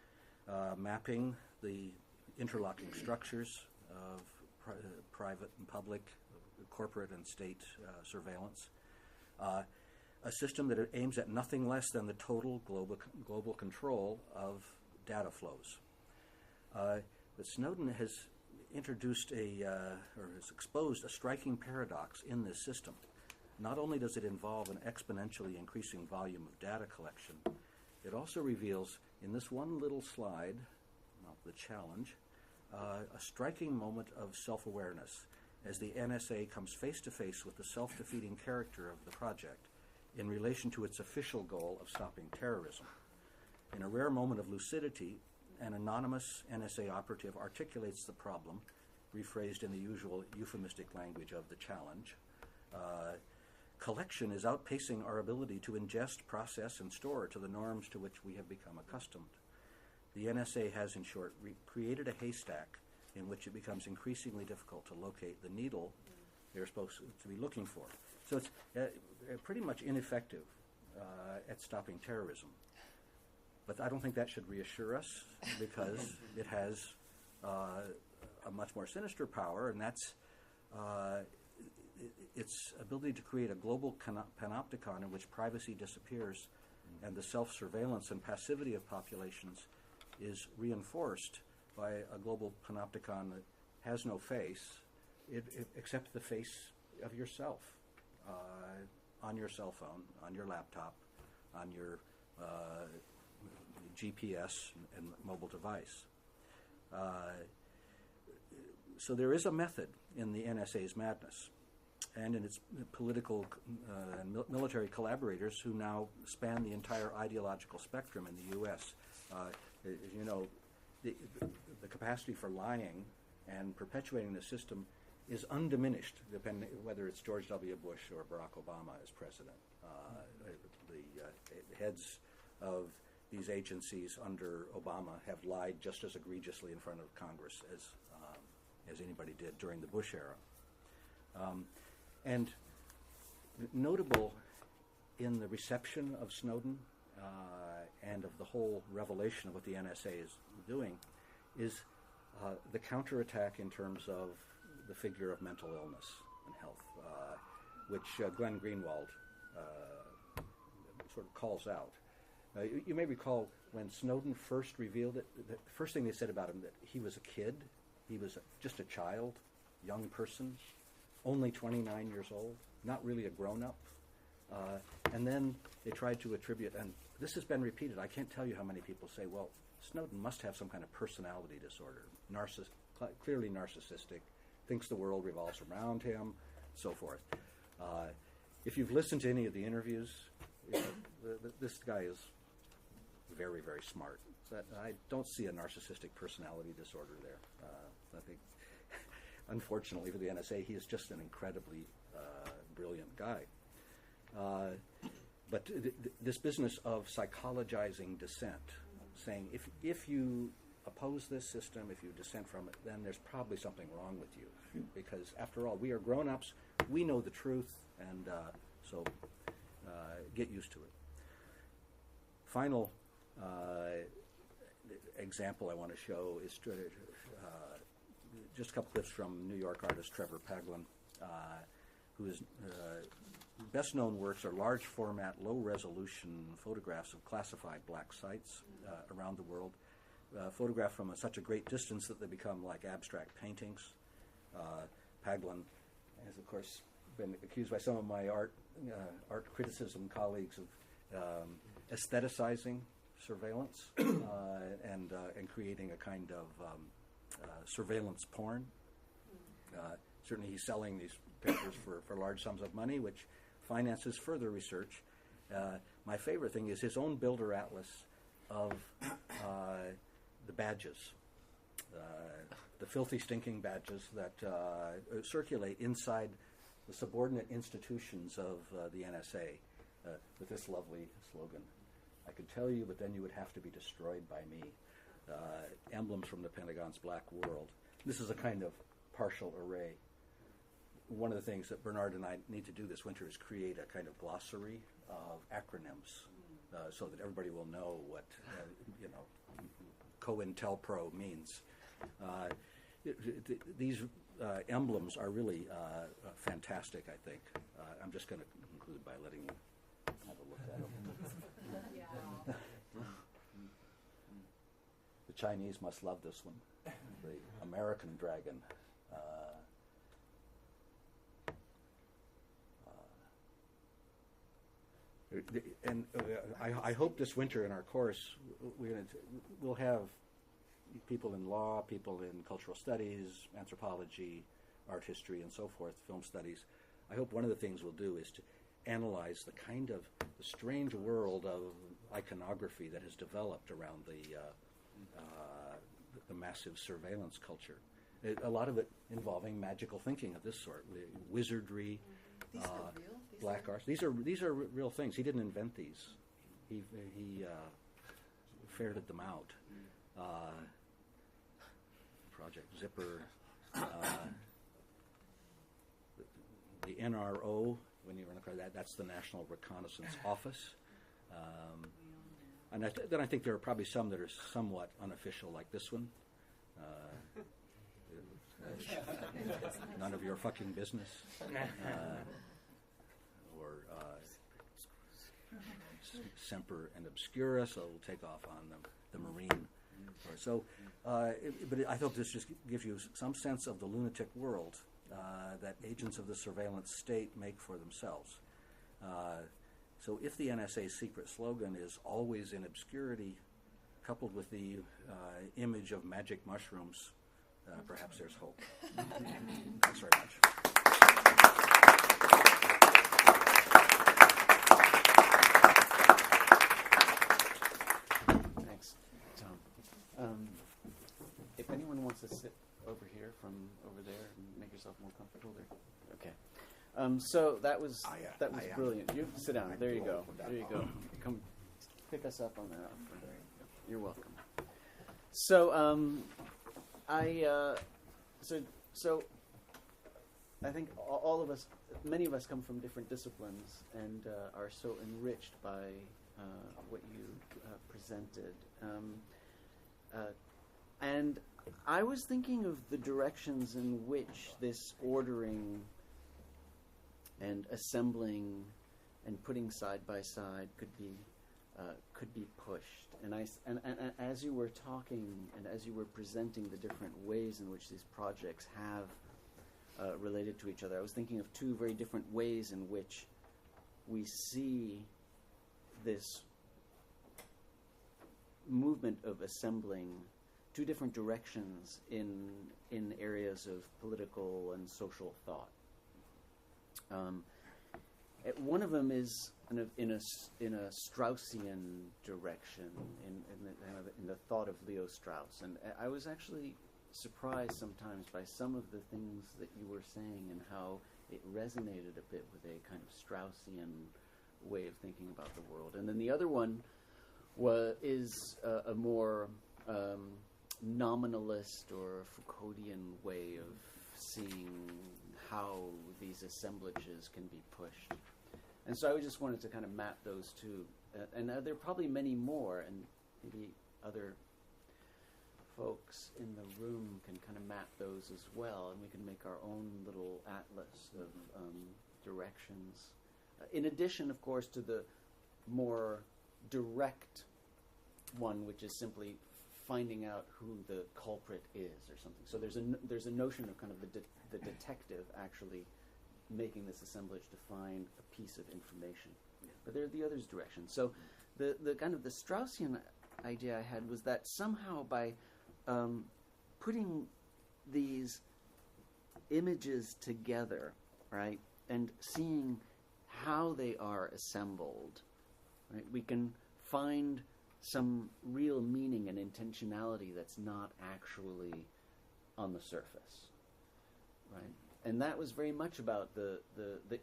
mapping the interlocking structures of private and public, corporate and state surveillance. A system that aims at nothing less than the total global control of data flows. But Snowden has introduced or has exposed a striking paradox in this system. Not only does it involve an exponentially increasing volume of data collection, it also reveals in this one little slide, not the challenge, a striking moment of self-awareness as the NSA comes face-to-face with the self-defeating character of the project in relation to its official goal of stopping terrorism. In a rare moment of lucidity, an anonymous NSA operative articulates the problem, rephrased in the usual euphemistic language of the challenge. Collection is outpacing our ability to ingest, process, and store to the norms to which we have become accustomed. The NSA has, in short, created a haystack in which it becomes increasingly difficult to locate the needle they're supposed to be looking for. So it's pretty much ineffective at stopping terrorism. But I don't think that should reassure us, because it has a much more sinister power, and that's its ability to create a global panopticon in which privacy disappears and the self-surveillance and passivity of populations is reinforced by a global panopticon that has no face except the face of yourself on your cell phone, on your laptop, on your GPS and mobile device. So there is a method in the NSA's madness and in its political and military collaborators who now span the entire ideological spectrum in the U.S. As you know, the capacity for lying and perpetuating the system is undiminished, depending whether it's George W. Bush or Barack Obama as president. The heads of these agencies under Obama have lied just as egregiously in front of Congress as anybody did during the Bush era. And notable in the reception of Snowden and of the whole revelation of what the NSA is doing is the counterattack in terms of the figure of mental illness and health, which Glenn Greenwald sort of calls out. You may recall when Snowden first revealed it, the first thing they said about him, that he was a kid, he was just a child, young person, only 29 years old, not really a grown-up. And then they tried to attribute, and this has been repeated, I can't tell you how many people say, well, Snowden must have some kind of personality disorder, clearly narcissistic, thinks the world revolves around him, so forth. If you've listened to any of the interviews, this guy is very, very smart. I don't see a narcissistic personality disorder there. I think, unfortunately for the NSA, he is just an incredibly brilliant guy. But this business of psychologizing dissent, saying if you oppose this system, if you dissent from it, then there's probably something wrong with you. Because after all, we are grown-ups, we know the truth, and so get used to it. Final example I want to show is just a couple clips from New York artist Trevor Paglin, whose best-known works are large-format, low-resolution photographs of classified black sites around the world, photographed from such a great distance that they become like abstract paintings. Paglin has, of course, been accused by some of my art criticism colleagues of aestheticizing surveillance and creating a kind of surveillance porn. Certainly he's selling these pictures for large sums of money, which finances further research. My favorite thing is his own Bilderatlas of the badges, the filthy, stinking badges that circulate inside the subordinate institutions of the NSA with this lovely slogan, "I could tell you, but then you would have to be destroyed by me." Emblems from the Pentagon's black world. This is a kind of partial array. One of the things that Bernard and I need to do this winter is create a kind of glossary of acronyms so that everybody will know what COINTELPRO means. These emblems are really fantastic, I think. I'm just going to conclude by letting you have a look at them. The Chinese must love this one. the American dragon. I hope this winter in our course we'll have people in law, people in cultural studies, anthropology, art history, and so forth, film studies. I hope one of the things we'll do is to analyze the kind of the strange world of iconography that has developed around the massive surveillance culture. A lot of it involving magical thinking of this sort, wizardry, These are real? black arts. These are real things. He didn't invent these. He ferreted them out. Project Zipper, the NRO. When you run across that's the National Reconnaissance Office. And then I think there are probably some that are somewhat unofficial, like this one. None of your fucking business. Or Semper and Obscura, so we'll take off on the Marine. So, but I hope this just gives you some sense of the lunatic world that agents of the surveillance state make for themselves. So if the NSA's secret slogan is always in obscurity, coupled with the image of magic mushrooms, perhaps there's hope. Thanks very much. Thanks, Tom. If anyone wants to sit over here from over there and make yourself more comfortable there. Okay. So that was brilliant. You sit down. There you go. There you go. Come pick us up on that. You're welcome. So so I think all of us, many of us, come from different disciplines and are so enriched by what you presented. And I was thinking of the directions in which this ordering and assembling and putting side by side could be pushed. And as you were talking and as you were presenting the different ways in which these projects have related to each other, I was thinking of two very different ways in which we see this movement of assembling, two different directions in areas of political and social thought. One of them is kind of in a Straussian direction, in the thought of Leo Strauss, and I was actually surprised sometimes by some of the things that you were saying and how it resonated a bit with a kind of Straussian way of thinking about the world. And then the other one is a more nominalist or Foucauldian way of seeing how these assemblages can be pushed. And so I just wanted to kind of map those two. And there are probably many more, and maybe other folks in the room can kind of map those as well, and we can make our own little atlas of directions. In addition, of course, to the more direct one, which is simply finding out who the culprit is or something. So there's a notion of kind of the detective actually making this assemblage to find a piece of information. But there are the other's directions. So the kind of the Straussian idea I had was that somehow by putting these images together, right, and seeing how they are assembled, right, we can find some real meaning and intentionality that's not actually on the surface, right? And that was very much about the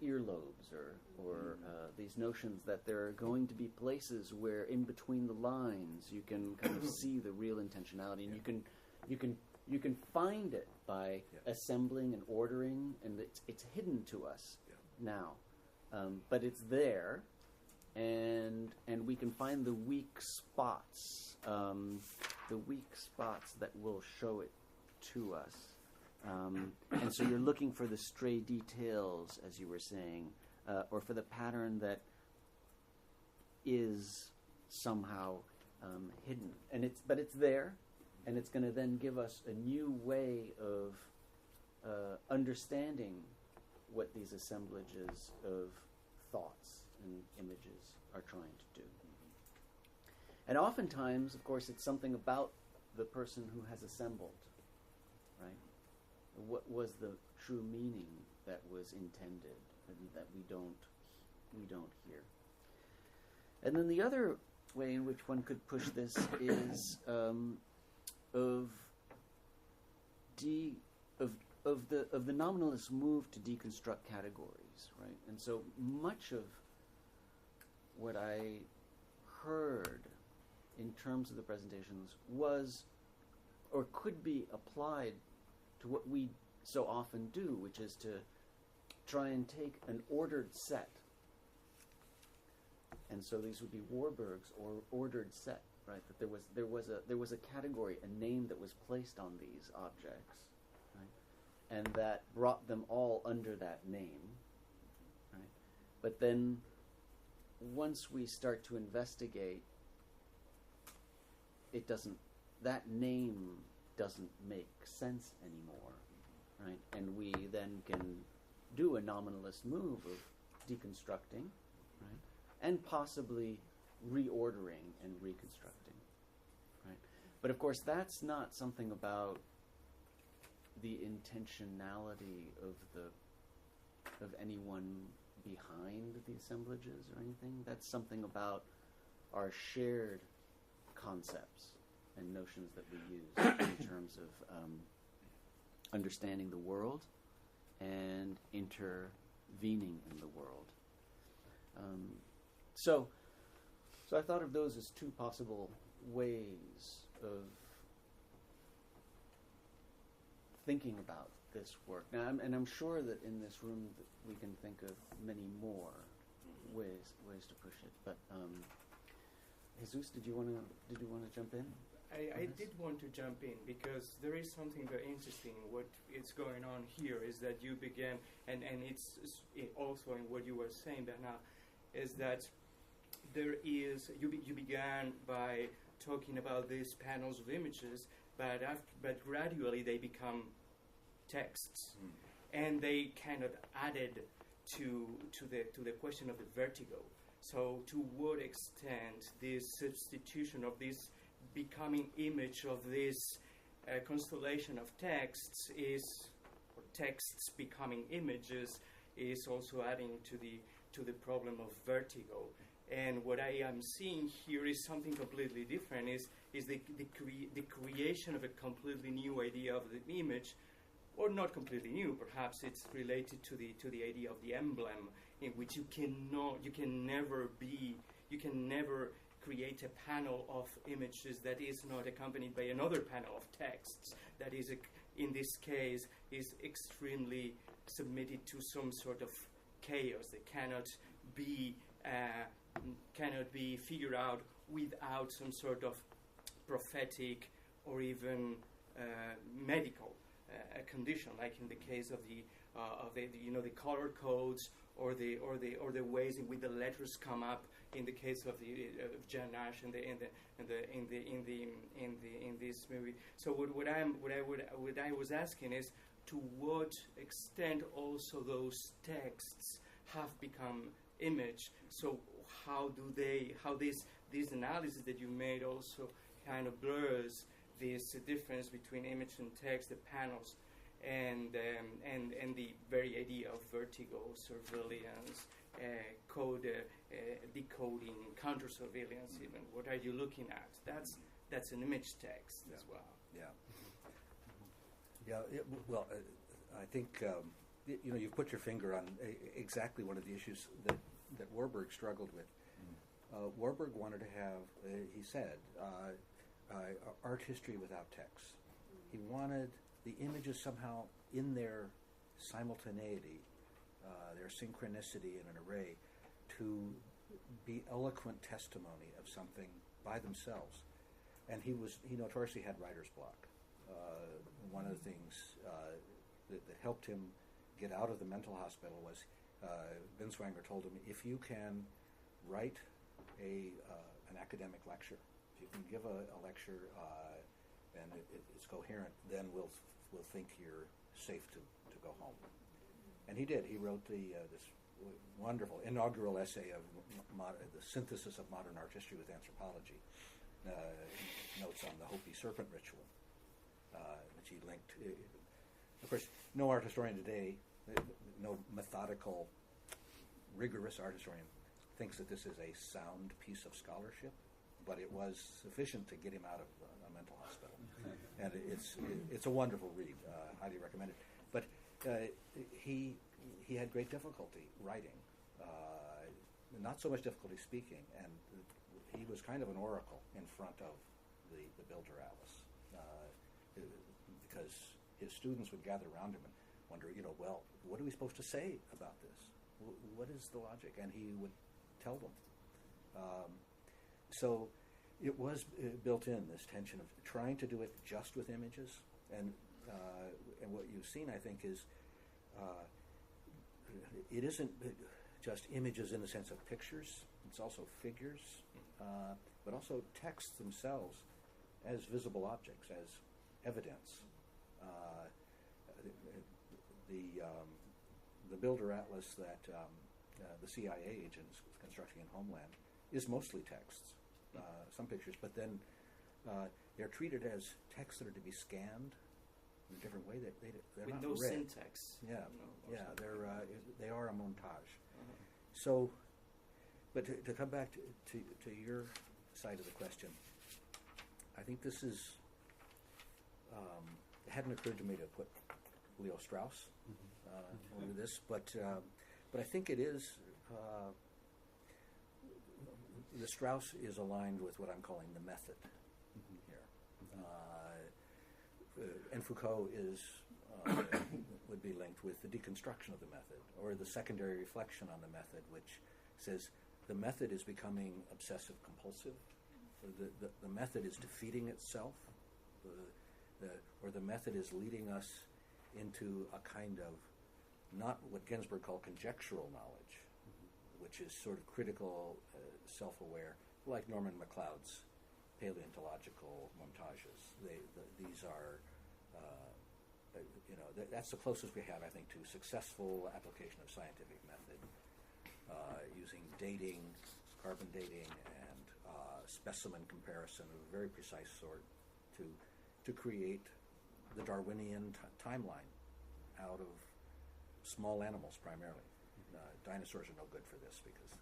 earlobes or these notions that there are going to be places where in between the lines you can kind of see the real intentionality, and you can find it by assembling and ordering, and it's hidden to us now, but it's there. And we can find the weak spots that will show it to us. And so you're looking for the stray details, as you were saying, or for the pattern that is somehow hidden. But it's there, And it's going to then give us a new way of understanding what these assemblages of thoughts and images are trying to do. And oftentimes, of course, it's something about the person who has assembled, right? What was the true meaning that was intended and that we don't hear? And then the other way in which one could push this is of the nominalist move to deconstruct categories, right? And so much of what I heard in terms of the presentations was or could be applied to what we so often do, which is to try and take an ordered set. And so these would be Warburg's or ordered set, right? That there was a category, a name that was placed on these objects, right? And that brought them all under that name, right? But then once we start to investigate, that name doesn't make sense anymore, right? And we then can do a nominalist move of deconstructing, right? And possibly reordering and reconstructing, right? But of course, that's not something about the intentionality of anyone behind the assemblages or anything. That's something about our shared concepts and notions that we use in terms of understanding the world and intervening in the world. So I thought of those as two possible ways of thinking about this work. Now, I'm sure that in this room that we can think of many more ways to push it. But Jesus, did you want to jump in? I did want to jump in because there is something very interesting. What is going on here is that you began, and it's also in what you were saying, Bernard, is that there is you began by talking about these panels of images, but gradually they become texts, and they kind of added to the question of the vertigo. So to what extent this substitution of this becoming image of this constellation of texts or texts becoming images is also adding to the problem of vertigo. And what I am seeing here is something completely different. Is the creation of a completely new idea of the image, or not completely new. Perhaps it's related to the idea of the emblem, in which you can never create a panel of images that is not accompanied by another panel of texts that is, in this case, is extremely submitted to some sort of chaos. They cannot be figured out without some sort of prophetic or even medical condition, like in the case of the color codes or the ways in which the letters come up in the case of Jan Nash in this movie. So what I was asking is, to what extent also those texts have become image. So how this analysis that you made also kind of blurs this difference between image and text, the panels, and the very idea of vertigo, surveillance, code decoding, counter-surveillance even. What are you looking at? That's an image text as well. Well, I think you've put your finger on exactly one of the issues that Warburg struggled with. Warburg wanted to have, he said, art history without text. He wanted the images somehow in their simultaneity, their synchronicity in an array, to be eloquent testimony of something by themselves. And he notoriously had writer's block. One of the things that helped him get out of the mental hospital was Binswanger told him, if you can write an academic lecture, if you can give a lecture and it's coherent, then we'll think you're safe to go home. And he did. He wrote this wonderful inaugural essay of the synthesis of modern art history with anthropology, notes on the Hopi serpent ritual, which he linked. Of course, no art historian today, no methodical, rigorous art historian, thinks that this is a sound piece of scholarship, but it was sufficient to get him out of a mental hospital. And it's a wonderful read. Highly recommend it. But he had great difficulty writing, not so much difficulty speaking, and he was kind of an oracle in front of the Bilderatlas, because his students would gather around him and wonder, well, what are we supposed to say about this? What is the logic? And he would tell them. So it was built in, this tension of trying to do it just with images, and what you've seen, I think, is it isn't just images in the sense of pictures. It's also figures, but also texts themselves as visible objects, as evidence. The Bilderatlas that the CIA agent is constructing in Homeland is mostly texts, some pictures, but then they're treated as texts that are to be scanned in a different way. They're with not no read. syntax. They are a montage. So, but to come back to your side of the question, I think this is. It hadn't occurred to me to put Leo Strauss over this, but I think it is. The Strauss is aligned with what I'm calling the method here, and Foucault is would be linked with the deconstruction of the method, or the secondary reflection on the method, which says the method is becoming obsessive compulsive. The method is defeating itself, or the method is leading us into a kind of, not what Ginsberg called conjectural knowledge, which is sort of critical, self-aware, like Norman MacLeod's paleontological montages. These are, that's the closest we have, I think, to successful application of scientific method, using dating, carbon dating, and specimen comparison of a very precise sort to create the Darwinian timeline out of small animals primarily. Dinosaurs are no good for this because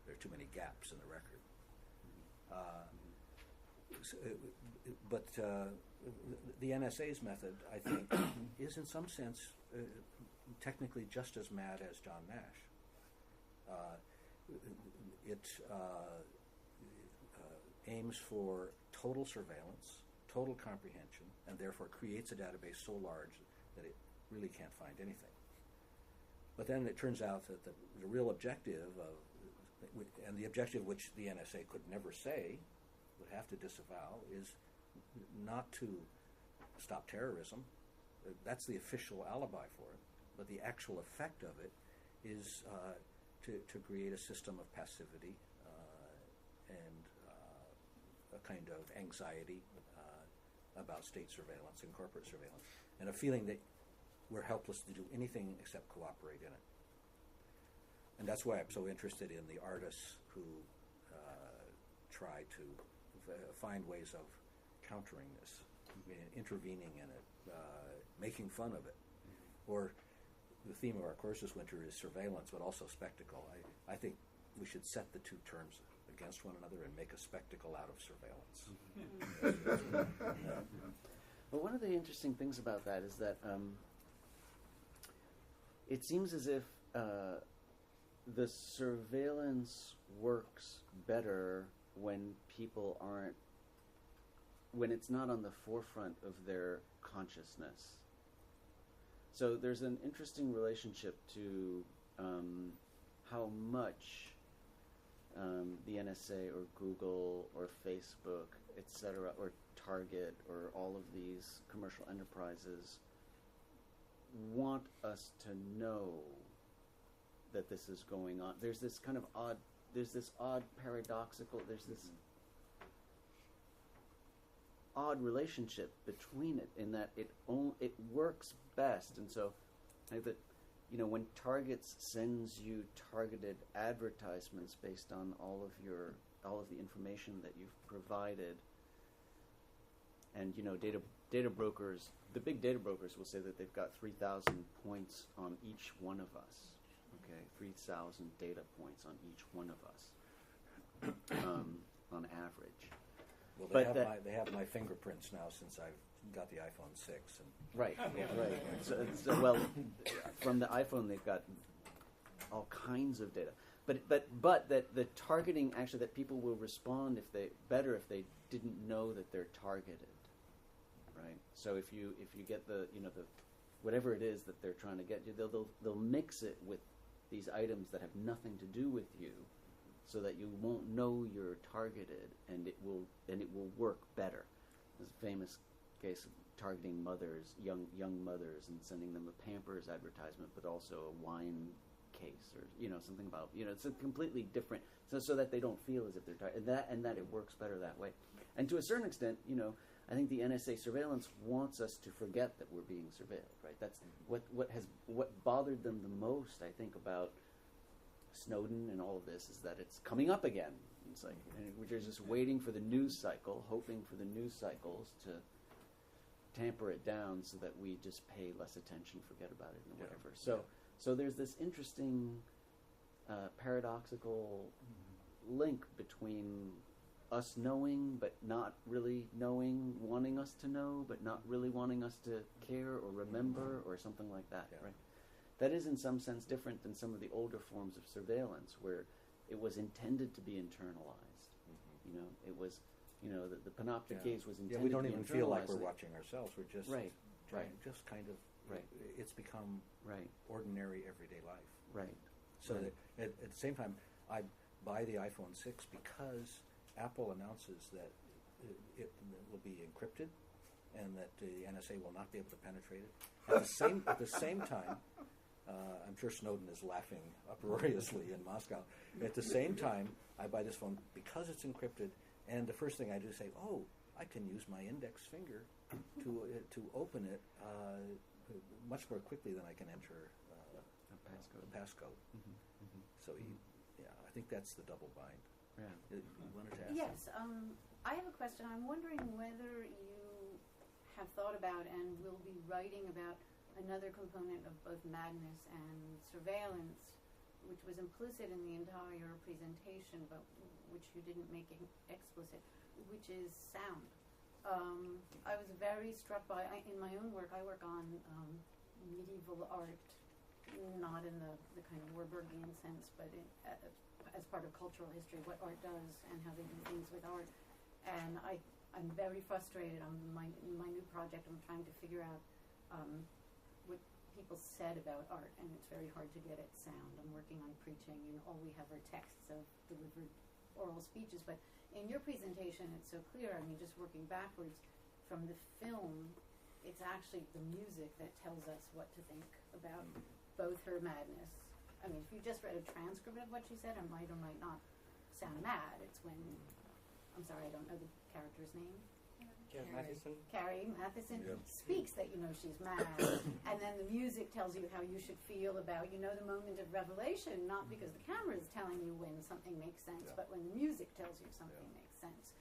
there are too many gaps in the record. But the NSA's method, I think, is in some sense technically just as mad as John Nash. It aims for total surveillance, total comprehension, and therefore creates a database so large that it really can't find anything. But then it turns out that the real objective and the objective which the NSA could never say, would have to disavow, is not to stop terrorism. That's the official alibi for it. But the actual effect of it is to create a system of passivity and a kind of anxiety about state surveillance and corporate surveillance, and a feeling that we're helpless to do anything except cooperate in it. And that's why I'm so interested in the artists who try to find ways of countering this, intervening in it, making fun of it. Or the theme of our course this winter is surveillance, but also spectacle. I think we should set the two terms against one another and make a spectacle out of surveillance. Well, one of the interesting things about that is that it seems as if the surveillance works better when people aren't, when it's not on the forefront of their consciousness. So there's an interesting relationship to how much the NSA or Google or Facebook, etc., or Target or all of these commercial enterprises want us to know that this is going on. There's this kind of odd, paradoxical, there's this odd relationship between it in that it works best, and so I think that when Target sends you targeted advertisements based on all of the information that you've provided, and data brokers, the big data brokers will say that they've got 3,000 points on each one of us. Okay, 3,000 data points on each one of us, on average. Well, But they have my fingerprints now since I've got the iPhone 6. And right. So, well, from the iPhone, they've got all kinds of data. But that the targeting, actually, that people will respond if they didn't know that they're targeted, right? So if you get the whatever it is that they're trying to get you, they'll mix it with these items that have nothing to do with you, so that you won't know you're targeted, and it will work better. There's a famous case of targeting mothers, young mothers, and sending them a Pampers advertisement, but also a wine case, or something about it's a completely different, so that they don't feel as if they're targeted, and that it works better that way. And to a certain extent, I think the NSA surveillance wants us to forget that we're being surveilled, right? That's what bothered them the most, I think, about Snowden and all of this, is that it's coming up again. It's like we're just waiting for the news cycle, hoping for the news cycles to tamper it down so that we just pay less attention, forget about it, and whatever. So there's this interesting paradoxical link between us knowing but not really knowing, wanting us to know but not really wanting us to care or remember, or something like that, right? That is in some sense different than some of the older forms of surveillance, where it was intended to be internalized. It was, the panoptic gaze was intended to be internalized. We don't even feel like we're watching ourselves. We're just just kind of, it's become ordinary everyday life. Right. So that at the same time, I buy the iPhone 6 because Apple announces that it will be encrypted and that the NSA will not be able to penetrate it. At the same time, I'm sure Snowden is laughing uproariously in Moscow. At the same time, I buy this phone because it's encrypted, and the first thing I do is say, I can use my index finger to open it much more quickly than I can enter a passcode. So I think that's the double bind. Yeah. You wanted to ask? Yes, I have a question. I'm wondering whether you have thought about and will be writing about another component of both madness and surveillance, which was implicit in the entire presentation, but which you didn't make explicit, which is sound. I was very struck by, in my own work, I work on medieval art, not in the kind of Warburgian sense, but as part of cultural history, what art does and how they do things with art. And I'm very frustrated on my new project. I'm trying to figure out what people said about art, and it's very hard to get at sound. I'm working on preaching, and all we have are texts of delivered oral speeches. But in your presentation, it's so clear. I mean, just working backwards from the film, it's actually the music that tells us what to think about both her madness. I mean, if you just read a transcript of what she said, it might or might not sound mad. It's when, I'm sorry, I don't know the character's name. Carrie Matheson speaks that she's mad, and then the music tells you how you should feel about the moment of revelation, not because the camera is telling you when something makes sense, but when the music tells you something makes sense.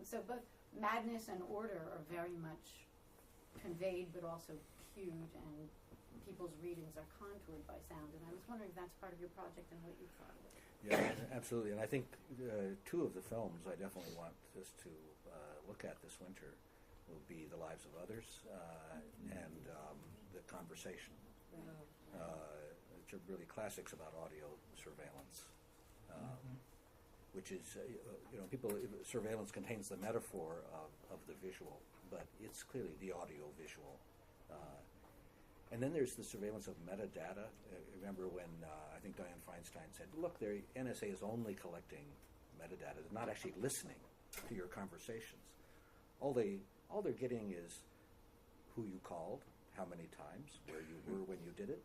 So both madness and order are very much conveyed, but also cued, and people's readings are contoured by sound. And I was wondering if that's part of your project and what you thought of it. Yeah, absolutely. And I think two of the films I definitely want us to look at this winter will be The Lives of Others and The Conversation, which are really classics about audio surveillance, which is, surveillance contains the metaphor of the visual, but it's clearly the audio-visual. And then there's the surveillance of metadata. Remember when I think Dianne Feinstein said, look, the NSA is only collecting metadata. They're not actually listening to your conversations. All they're getting is who you called, how many times, where you were when you did it,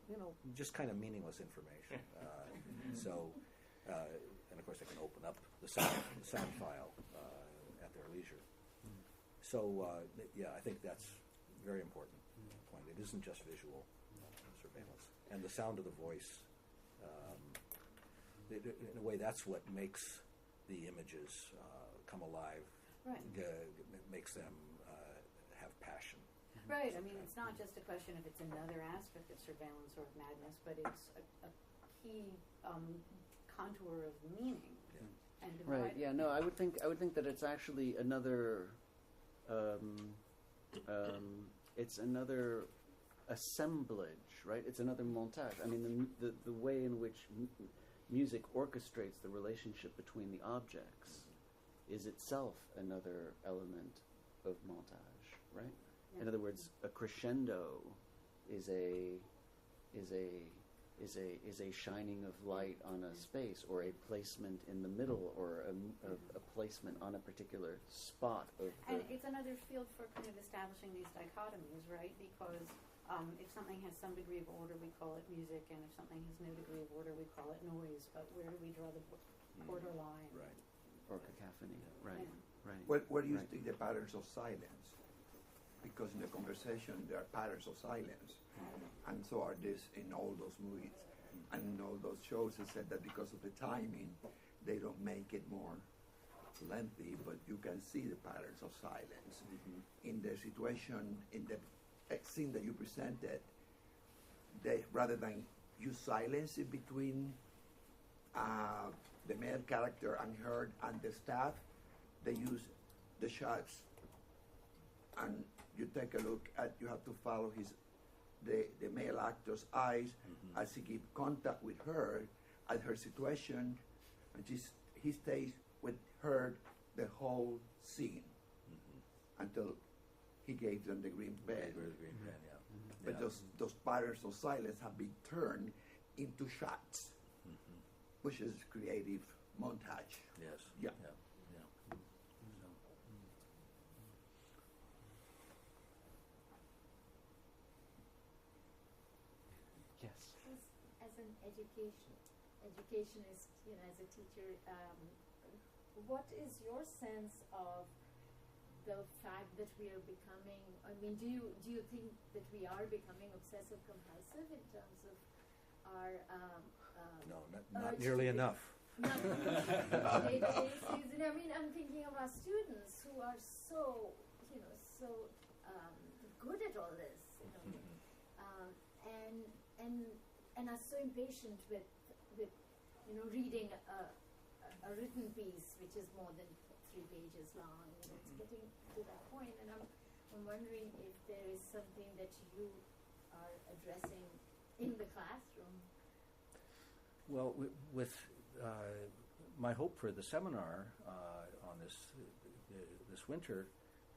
just kind of meaningless information. And of course they can open up the sound file at their leisure. I think that's a very important point. It isn't just visual surveillance. And the sound of the voice, in a way, that's what makes the images come alive. Right. It makes them have passion. Right. I mean, it's not just a question if it's another aspect of surveillance or of madness, but it's a key contour of meaning. Yeah. And Right. Yeah. No, I would think that it's actually another. It's another assemblage, right? It's another montage. I mean, the way in which music orchestrates the relationship between the objects is itself another element of montage, right? Yeah. In other words, a crescendo is a shining of light on a space, or a placement in the middle, or a placement on a particular spot of the. And it's another field for kind of establishing these dichotomies, right? Because if something has some degree of order, we call it music, and if something has no degree of order, we call it noise. But where do we draw the borderline? Right. Or cacophony, right, Yeah. right. Where do you right. see the patterns of silence? Because in the conversation there are patterns of silence, and so are this in all those movies. And in all those shows, it said that because of the timing, they don't make it more lengthy, but you can see the patterns of silence. In the situation, in the scene that you presented, they, rather than use silence in between the male character and her and the staff, they use the shots, and you take a look at, you have to follow the male actor's eyes as he keeps contact with her at her situation, and he stays with her the whole scene until he gave them the green pen. But those patterns of silence have been turned into shots, which is creative montage. Yes. Yeah. Yes. As an educationist, as a teacher, what is your sense of the fact that we are becoming? I mean, do you think that we are becoming obsessive compulsive in terms of our? No, not nearly enough. Databases. I mean, I'm thinking of our students who are so good at all this, and are so impatient with reading a written piece which is more than 3 pages long. It's getting to that point, and I'm wondering if there is something that you are addressing in the classroom. Well, with my hope for the seminar on this winter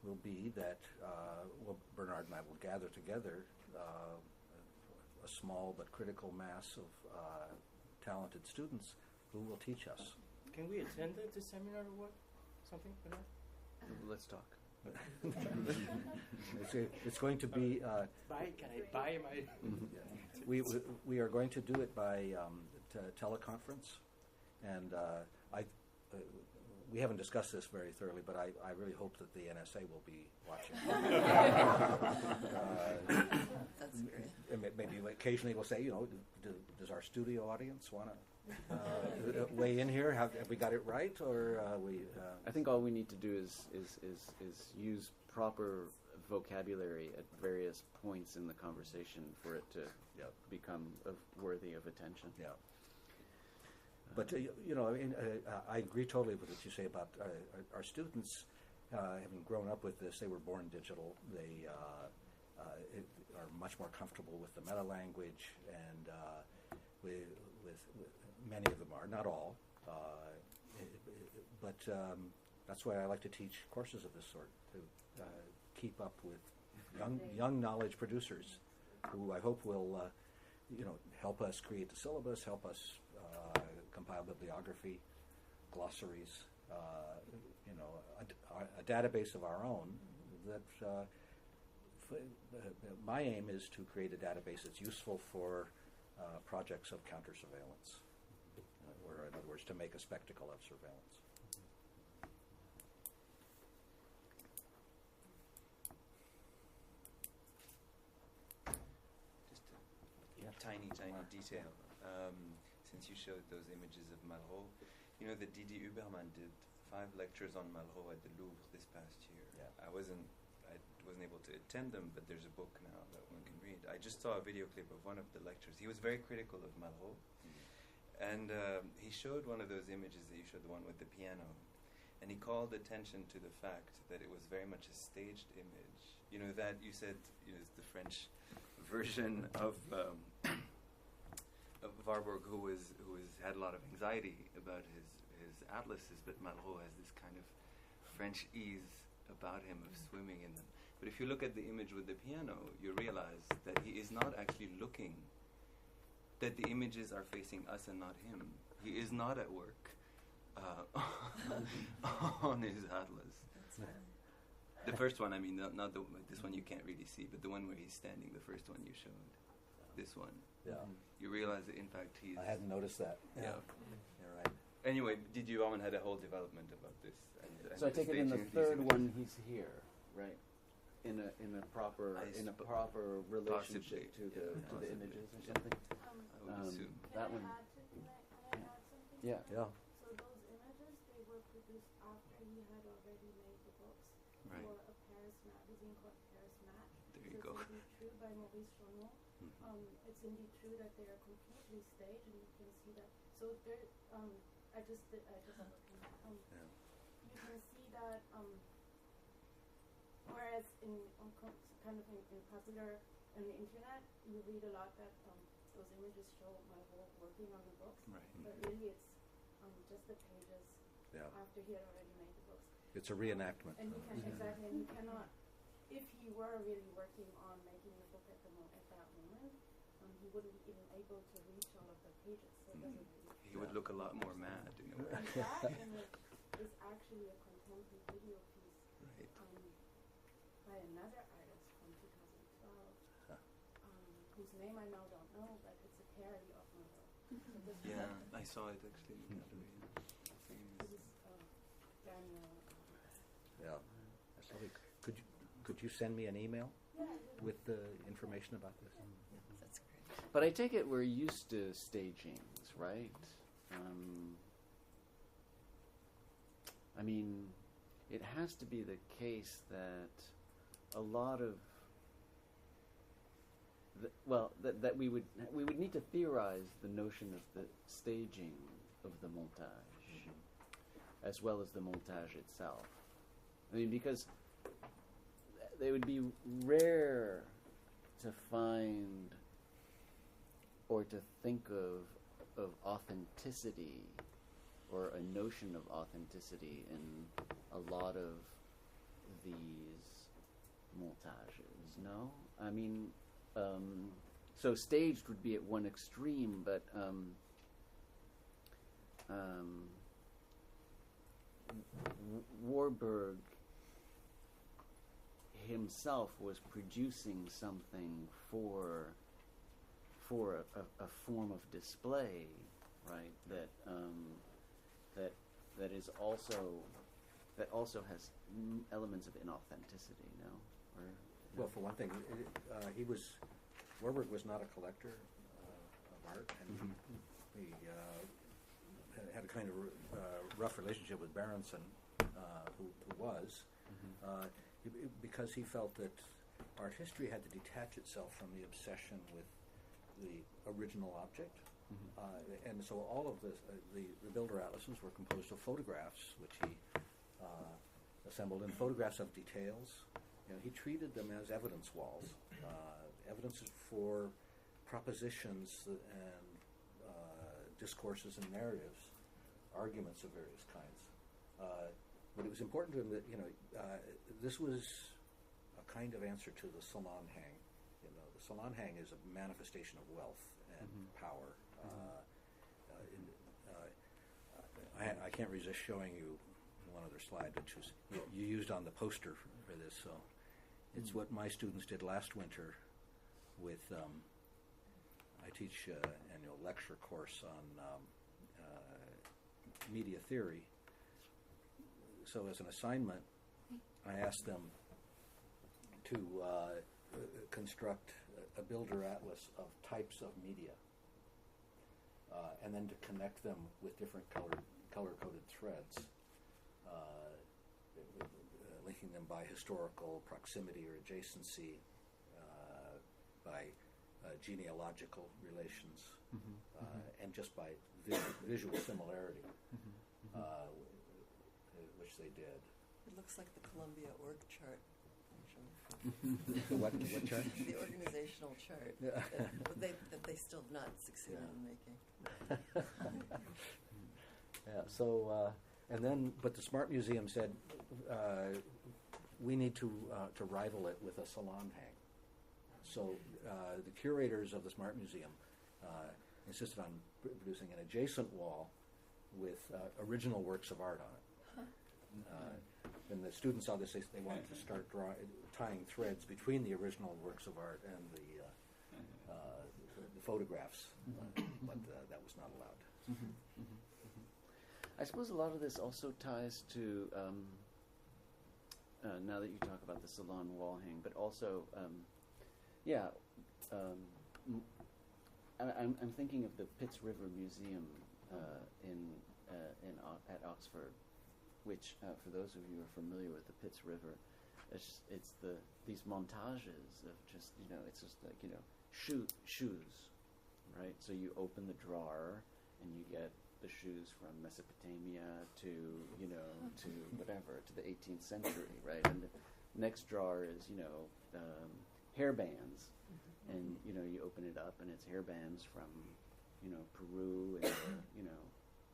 will be that Bernard and I will gather together a small but critical mass of talented students who will teach us. Can we attend the seminar or what? Something for that? Let's talk. It's going to be. Can I buy my? We are going to do it by teleconference, and we haven't discussed this very thoroughly, but I really hope that the NSA will be watching. That's great. Maybe occasionally we'll say, does our studio audience want to weigh in here? Have we got it right, or we? I think all we need to do is use proper vocabulary at various points in the conversation for it to become worthy of attention. Yeah. But I agree totally with what you say about our students having grown up with this. They were born digital. They are much more comfortable with the meta language, and with many of them are, not all. But that's why I like to teach courses of this sort, to keep up with young knowledge producers, who I hope will help us create the syllabus, help us compile bibliography, glossaries, a database of our own. That my aim is to create a database that's useful for projects of counter-surveillance, or in other words, to make a spectacle of surveillance. tiny detail. Since you showed those images of Malraux, you know that Didi Huberman did 5 lectures on Malraux at the Louvre this past year. Yeah. I wasn't able to attend them, but there's a book now that one can read. I just saw a video clip of one of the lectures. He was very critical of Malraux, and he showed one of those images that you showed, the one with the piano, and he called attention to the fact that it was very much a staged image. You know, that you said, you know, it's the French version of Warburg, who had a lot of anxiety about his atlases, but Malraux has this kind of French ease about him of swimming in them. But if you look at the image with the piano, you realize that he is not actually looking, that the images are facing us and not him. He is not at work on his atlas. The first one, I mean, not this one you can't really see, but the one where he's standing, the first one you showed, this one. Yeah. You realize that in fact he's... I hadn't noticed that. Yeah. You're right. Anyway, Didi Huberman had a whole development about this. And So I take it in the staging of third these one images. he's here, right? In a proper I proper relationship possibly, to the possibly. images or something. I would assume. That one. Can I add something? Yeah. Yeah. So those images, they were produced after he had already made the books Right. for a Paris magazine called Paris Match. There you so go. It's indeed true by Maurice Journois. It's indeed true that they are completely staged, and you can see that. So there, I just looking at, you can see that. Whereas in popular on the internet, you read a lot that those images show Malraux working on the books, Right. but really it's just the pages Yeah. after he had already made the books. It's a reenactment. And you can exactly, and you cannot. If he were really working on making the book at that moment, he wouldn't be even able to reach all of the pages. So it doesn't really. He would look a lot more mad in a way. And that image is actually a contemporary video piece Right. by another artist from 2012, whose name I now don't know, but it's a parody of Malraux. So this Yeah, I saw it actually in the gallery. this is Daniel. Yeah. Absolutely. Could you send me an email with the information about this? That's great. But I take it we're used to stagings, right? I mean, it has to be the case that a lot of that we would need to theorize the notion of the staging of the montage, as well as the montage itself. I mean, because they would be rare to find or to think of authenticity or a notion of authenticity in a lot of these montages, no? I mean, so staged would be at one extreme, but Warburg himself was producing something for a form of display, right? That is also has elements of inauthenticity, no? Or, Well, for one thing, Warburg was not a collector of art, and he had a kind of rough relationship with Berenson, who was, because he felt that art history had to detach itself from the obsession with the original object. And so all of the Bilderatlases were composed of photographs, which he assembled, and photographs of details. You know, he treated them as evidence walls, evidences for propositions and discourses and narratives, arguments of various kinds. But it was important to him that, you know, this was a kind of answer to the salon hang. You know, the salon hang is a manifestation of wealth and power. I can't resist showing you one other slide, which was you used on the poster for this. So it's what my students did last winter with. I teach an annual lecture course on media theory. So as an assignment, I asked them to construct a Bilderatlas of types of media, and then to connect them with different color-coded threads, linking them by historical proximity or adjacency, by genealogical relations, and just by visual similarity, which they did. It looks like the Columbia org chart. The what chart? The organizational chart that they still have not succeeded in making. Yeah. So, and then, but the Smart Museum said we need to rival it with a salon hang. So the curators of the Smart Museum insisted on producing an adjacent wall with original works of art on it. When the students saw this, they wanted to start tying threads between the original works of art and the photographs, but that was not allowed. I suppose a lot of this also ties to, now that you talk about the salon wall hang, but also, I'm thinking of the Pitts River Museum at Oxford, which, for those of you who are familiar with the Pitts River, it's these montages of just, it's just like, shoes, right? So you open the drawer and you get the shoes from Mesopotamia to whatever, to the 18th century, right? And the next drawer is, hair bands. And, you open it up and it's hair bands from, Peru and,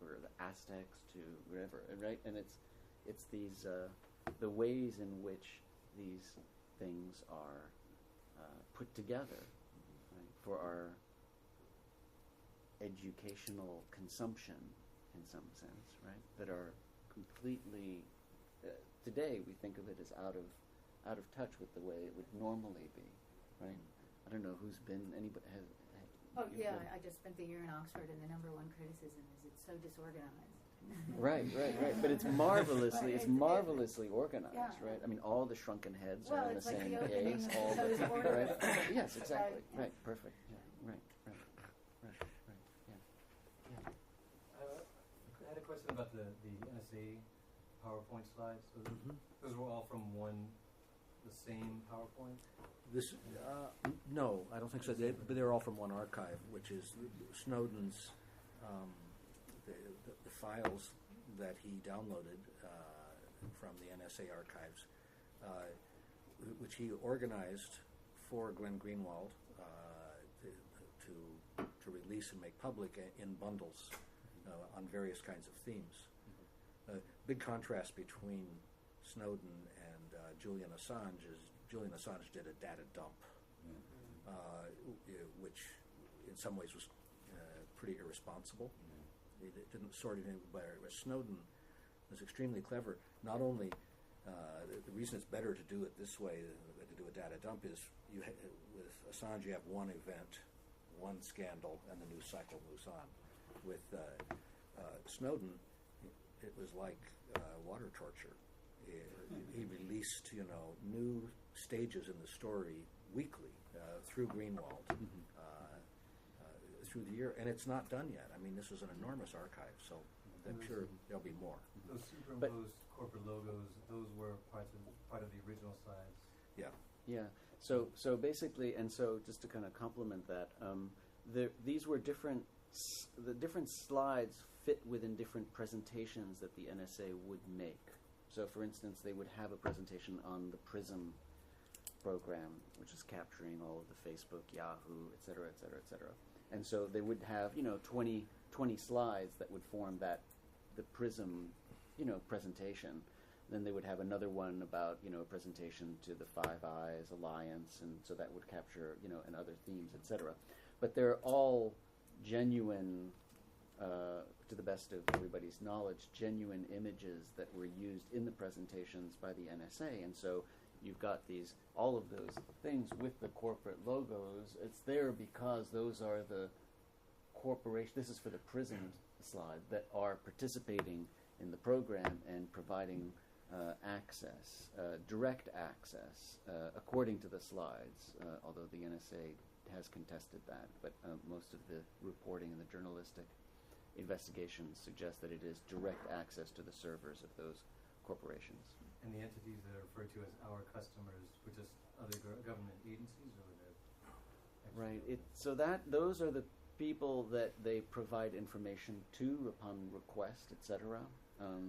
or the Aztecs to whatever, right? And it's these the ways in which these things are put together, right, for our educational consumption, in some sense, right? That are completely today we think of it as out of touch with the way it would normally be, right? I don't know who's been anybody has. Oh yeah, I just spent the year in Oxford, and the number one criticism is it's so disorganized. Right. But it's marvelously, Right. organized, Yeah. right? I mean, all the shrunken heads are in the it's like same the opening case. of All those the orders. right. Yes, exactly. Yeah. Right. Perfect. Yeah. Right. Yeah. I had a question about the NSA PowerPoint slides. So those were all from the same PowerPoint? This, no, I don't think so. But they're all from one archive, which is Snowden's, the files that he downloaded from the NSA archives, which he organized for Glenn Greenwald to release and make public in bundles on various kinds of themes. Big contrast between Snowden and Julian Assange is Julian Assange did a data dump, which in some ways was pretty irresponsible. He didn't sort anything, but Snowden was extremely clever. Not only the reason it's better to do it this way than to do a data dump is with Assange you have one event, one scandal, and the news cycle moves on. With Snowden, it was like water torture. He released, new stages in the story weekly through Greenwald through the year, and it's not done yet. I mean, this is an enormous archive, so I'm sure there'll be more. Those superimposed corporate logos, those were part of the original slides. Yeah. So basically, and so just to kind of complement that, these were different. The different slides fit within different presentations that the NSA would make. So, for instance, they would have a presentation on the PRISM program, which is capturing all of the Facebook, Yahoo, et cetera, et cetera, et cetera. And so they would have, 20 slides that would form the PRISM, presentation. Then they would have another one about, a presentation to the Five Eyes Alliance, and so that would capture, and other themes, et cetera. But they're all genuine, to the best of everybody's knowledge, genuine images that were used in the presentations by the NSA. And so you've got all of those things with the corporate logos. It's there because those are the corporation. This is for the PRISM slide that are participating in the program and providing access, direct access, according to the slides, although the NSA has contested that, but most of the reporting and the journalistic investigations suggest that it is direct access to the servers of those corporations. And the entities that are referred to as our customers were just other government agencies, or were they? Right. Those are the people that they provide information to upon request, etc.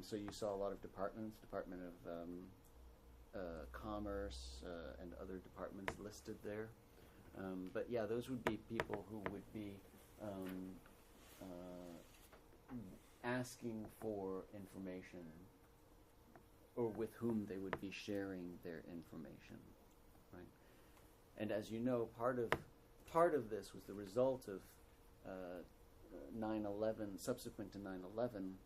So you saw a lot of departments, Department of Commerce and other departments listed there. But yeah, those would be people who would be asking for information, or with whom they would be sharing their information, right? And as you know, part of this was the result of 9/11, subsequent to 9/11,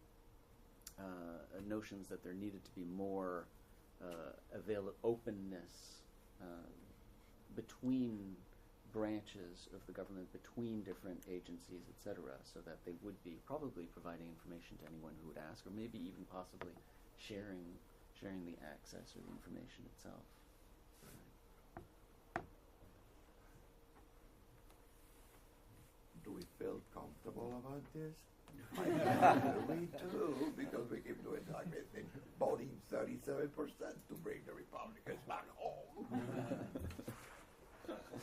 notions that there needed to be more openness between branches of the government, between different agencies, etc., so that they would be probably providing information to anyone who would ask, or maybe even possibly sharing the access or the information itself. Do we feel comfortable about this? We do, because we keep doing like this thing, voting 37% to bring the Republicans back home.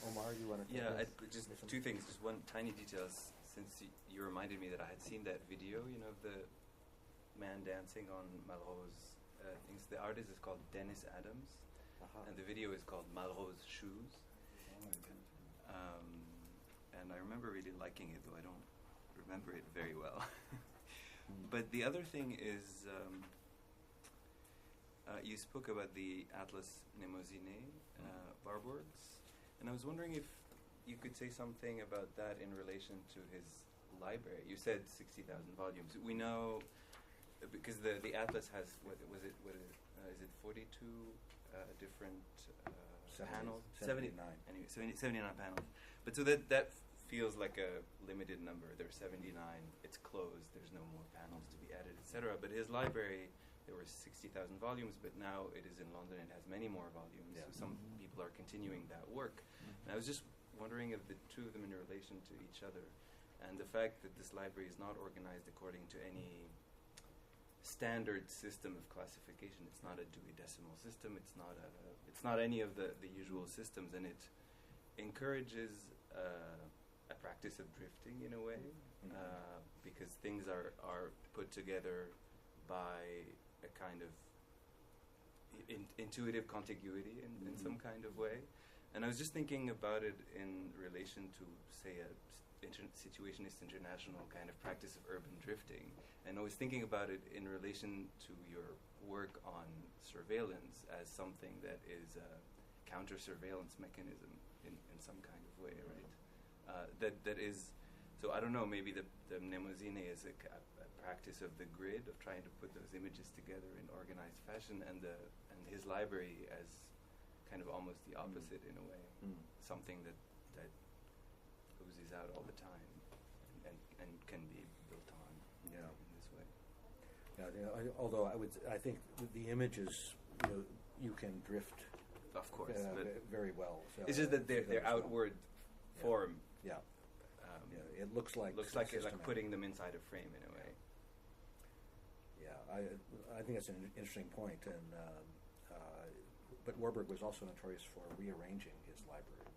Omar, you want to? Yeah, just two things. Just one tiny detail. Since you reminded me that I had seen that video, of the man dancing on Malraux's things. The artist is called Dennis Adams, and the video is called Malraux's Shoes. And I remember really liking it, though I don't remember it very well. But the other thing is, you spoke about the Atlas Mnemosyne Warburgs, and I was wondering if you could say something about that in relation to his library. You said 60,000 volumes. We know, because the Atlas has, is it 42 different panels? 79. Anyway, 79 panels. But so that feels like a limited number. There's 79, it's closed, there's no more panels to be added, etc. But his library, there were 60,000 volumes, but now it is in London, it has many more volumes. Yeah. So some people are continuing that work. And I was just wondering of the two of them in relation to each other, and the fact that this library is not organized according to any standard system of classification. It's not a Dewey Decimal System, it's not any of the usual systems, and it encourages a practice of drifting in a way, because things are put together by a kind of intuitive contiguity in some kind of way. And I was just thinking about it in relation to, say, a situationist international kind of practice of urban drifting. And I was thinking about it in relation to your work on surveillance as something that is a counter-surveillance mechanism in some kind of way, right? That is, so I don't know, maybe the Mnemosyne is a practice of the grid, of trying to put those images together in organized fashion, and his library as kind of almost the opposite in a way, something that oozes out all the time and can be built on in this way. Yeah, although I think the images, you can drift, of course, very well. So it's just that their outward form. Yeah. It looks like it's like putting them inside a frame in a way. Yeah, I think that's an interesting point, and but Warburg was also notorious for rearranging his library.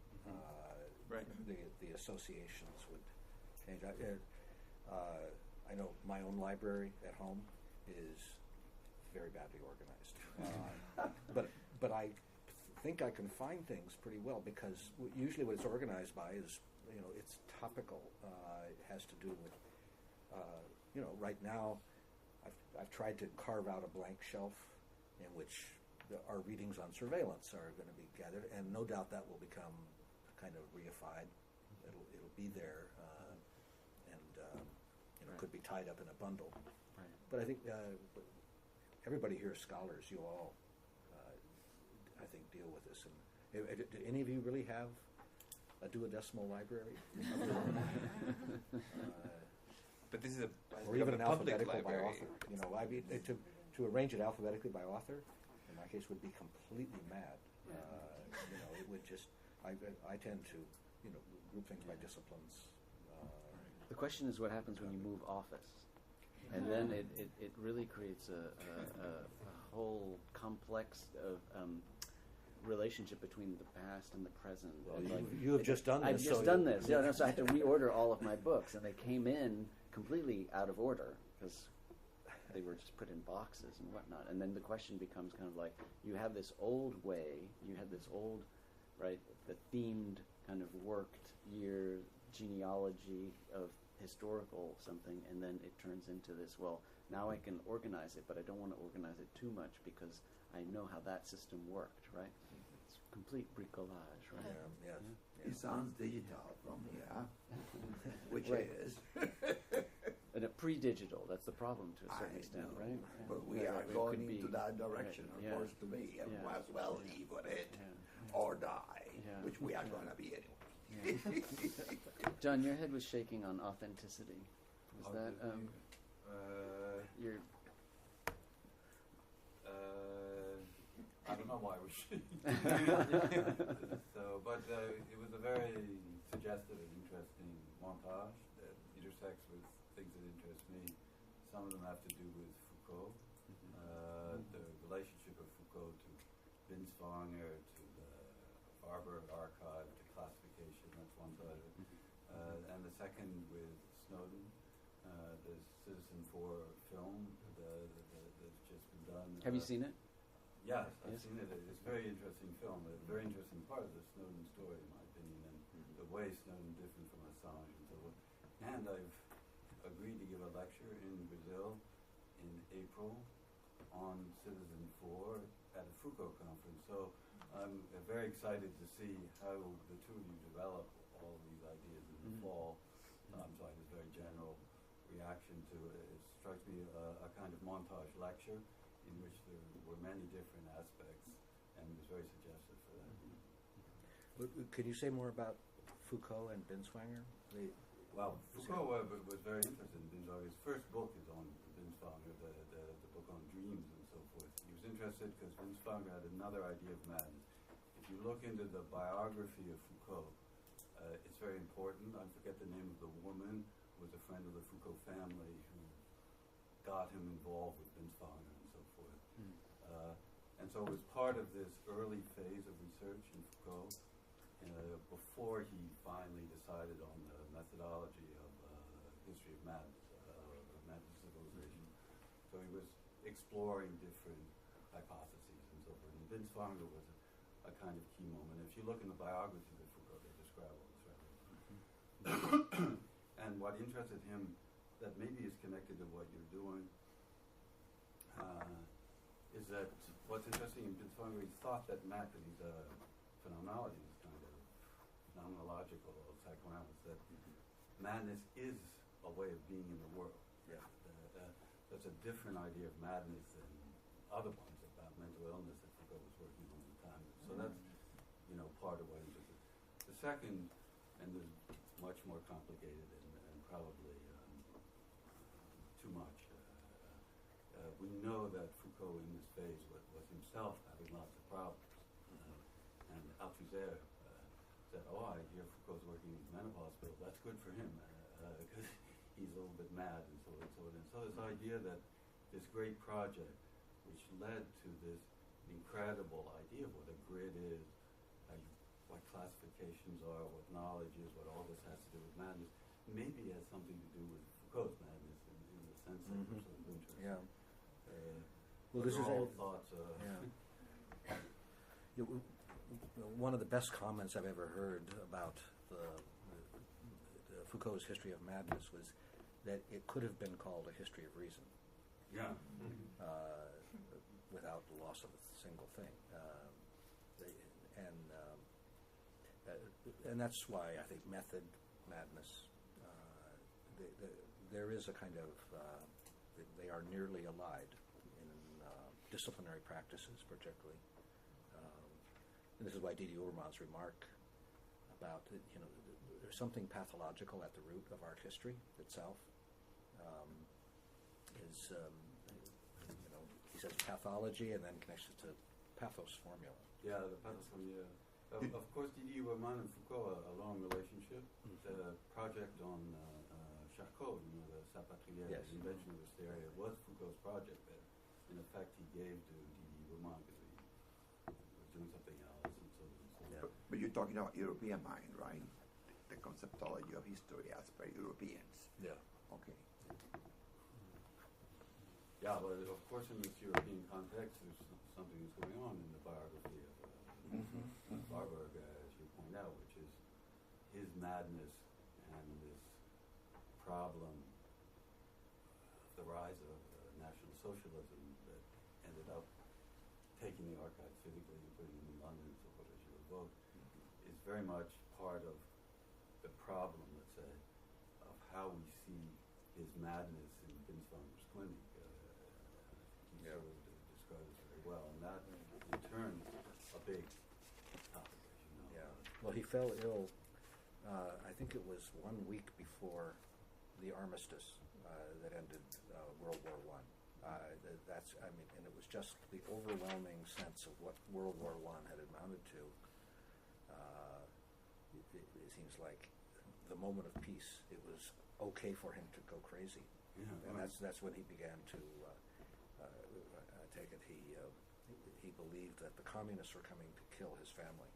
Right. The associations would change. I know my own library at home is very badly organized, but I think I can find things pretty well, because usually what it's organized by is, it's topical. It has to do with, right now I've tried to carve out a blank shelf in which our readings on surveillance are going to be gathered, and no doubt that will become kind of reified. It'll be there, and could be tied up in a bundle. Right. But I think everybody here is scholars. You all, I think, deal with this. And do any of you really have a duodecimal library? But this is or even an public alphabetical by library. author. To to arrange it alphabetically by author, in my case, would be completely mad. It would just. I tend to, group things by disciplines. The question is what happens when you move office, and then it really creates a whole complex of relationship between the past and the present. Well, and you have just done this. I've just done this. Yeah, so I had to reorder all of my books, and they came in completely out of order because they were just put in boxes and whatnot. And then the question becomes kind of like, you have this old way, you have this old, right, the themed kind of worked year genealogy of historical something, and then it turns into this, well, now I can organize it, but I don't want to organize it too much because I know how that system worked, right? It's complete bricolage, right? Yeah, yes. It sounds digital from here, which Right. is. And a pre-digital, that's the problem to a certain I extent, know, right? But we Yeah, are it going could be- into that direction, right, of yeah. course, to be, and Yeah. might as well live with it Yeah. or die, Yeah. which we are going to be anyway. John, your head was shaking on authenticity. Was that your? I don't know why we should. But it was a very suggestive and interesting montage that intersects with things that interest me. Some of them have to do with Foucault, the relationship of Foucault to Binswanger, to the Warburg archive, to classification. That's one side of it. And the second with Snowden, the Citizen4 film that's just been done. Have you seen it? Yes, I've Yes. seen it. It's a very interesting film, a very interesting part of the Snowden story, in my opinion, and the way Snowden different from Assange and so on. And I've agreed to give a lecture in Brazil in April on Citizen4 at a Foucault conference. So I'm very excited to see how the two of you develop all of these ideas in the fall. I'm sorry, this very general reaction to it. It strikes me a kind of montage lecture in which there were many different aspects, and it was very suggestive for that. Can you say more about Foucault and Binswanger? Well, Foucault was very interested in Binswanger. His first book is on Binswanger, the book on dreams and so forth. He was interested because Binswanger had another idea of madness. If you look into the biography of Foucault, it's very important. I forget the name of the woman who was a friend of the Foucault family who got him involved with Binswanger and so forth. And so it was part of this early phase of research in Foucault before he finally decided on the methodology of history of madness, of madness civilization. So he was exploring different hypotheses and so forth. And Binswanger was a kind of key moment. If you look in the biographies of Foucault, they describe all this right. And what interested him that maybe is connected to what you're doing is that what's interesting in Binswanger, he thought that he's a phenomenology, this kind of phenomenological psychoanalyst, that madness is a way of being in the world. Yeah. That's a different idea of madness than other ones about mental illness that Foucault was working on at the time. So that's, part of what interested. The second, and is much more complicated and probably too much. We know that Foucault in this phase was himself having lots of problems. And Althusser said, I hear Foucault's working in his menopause pill. That's good for him because he's a little bit mad and so on and so on. And so this idea that this great project, which led to this incredible idea of what a grid is, what classifications are, what knowledge is, what all this has to do with madness, maybe has something to do with Foucault's madness in the sense that we're sort of interested. Yeah. Well, this is all thoughts. One of the best comments I've ever heard about the Foucault's history of madness was that it could have been called a history of reason. Yeah. Without the loss of a single thing. And that's why I think method, madness, there is a kind of, they are nearly allied in disciplinary practices particularly. And this is why D.D. Uberman's remark about, there's something pathological at the root of art history itself. he says pathology and then connects it to pathos formula. Yeah, the pathos formula. Of course, Didi Roman and Foucault are a long relationship. The project on Charcot, the Salpêtrière, Yes. the invention of the stereo, was Foucault's project that, in effect, he gave to Didi Roman because he was doing something else and so on. Yeah. But you're talking about European mind, right? The conceptology of history as per Europeans. Yeah. Okay. Yeah, but of course, in this European context, there's something that's going on in the biography of Warburg, as you point out, which is his madness and this problem of the rise of National Socialism that ended up taking the archives physically and putting them in London, so forth, as you evoke, is very much part of the problem, let's say, of how we see his madness in Binswanger's clinic. He sort of describes it very well, and that, in turn, a big topic, as you know. Yeah. Well, he fell ill. I think it was 1 week before the armistice that ended World War I. And it was just the overwhelming sense of what World War I had amounted to. It seems like the moment of peace, it was okay for him to go crazy, and that's when he began to take it. He believed that the communists were coming to kill his family,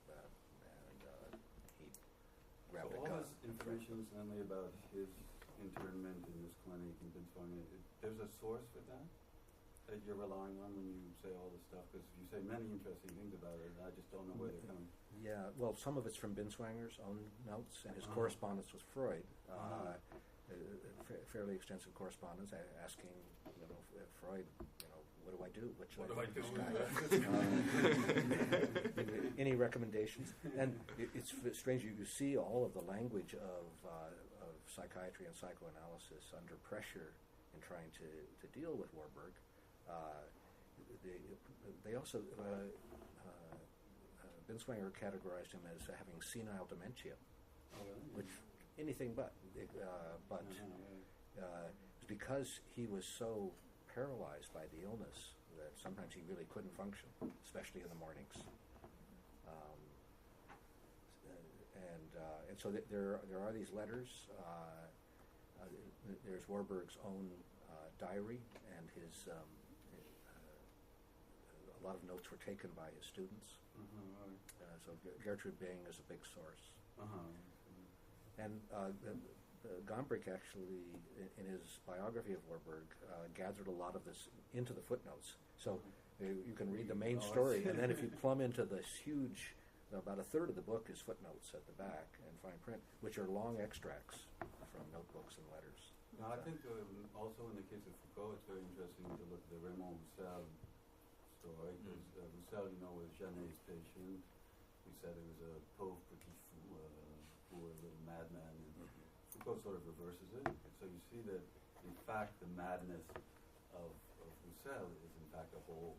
and he grabbed a gun. So all this information, Stanley, about his internment in this clinic in Binswanger, there's a source for that you're relying on when you say all this stuff? Because you say many interesting things about it, and I just don't know where they're coming. Yeah, well, some of it's from Binswanger's own notes and his correspondence with Freud. Fairly extensive correspondence asking, Freud, what do I do? What should I do with this guy? Any recommendations? And it's strange. You see all of the language of psychiatry and psychoanalysis under pressure in trying to deal with Warburg. They also Binswanger categorized him as having senile dementia, which anything but. Because he was so paralyzed by the illness that sometimes he really couldn't function, especially in the mornings. And so there are these letters. There's Warburg's own diary, and his a lot of notes were taken by his students. So Gertrude Bing is a big source. And Gombrich actually, in his biography of Warburg, gathered a lot of this into the footnotes. So you can read the main story, and then if you plumb into this huge, about a third of the book is footnotes at the back and fine print, which are long extracts from notebooks and letters. Now, I think also in the case of Foucault, it's very interesting to look at the Raymond Roussel story, because Roussel, was Janet's patient. We said he was a pauvre petit fou, poor little madman, and Foucault sort of reverses it. So you see that, in fact, the madness of Roussel is, in fact, a whole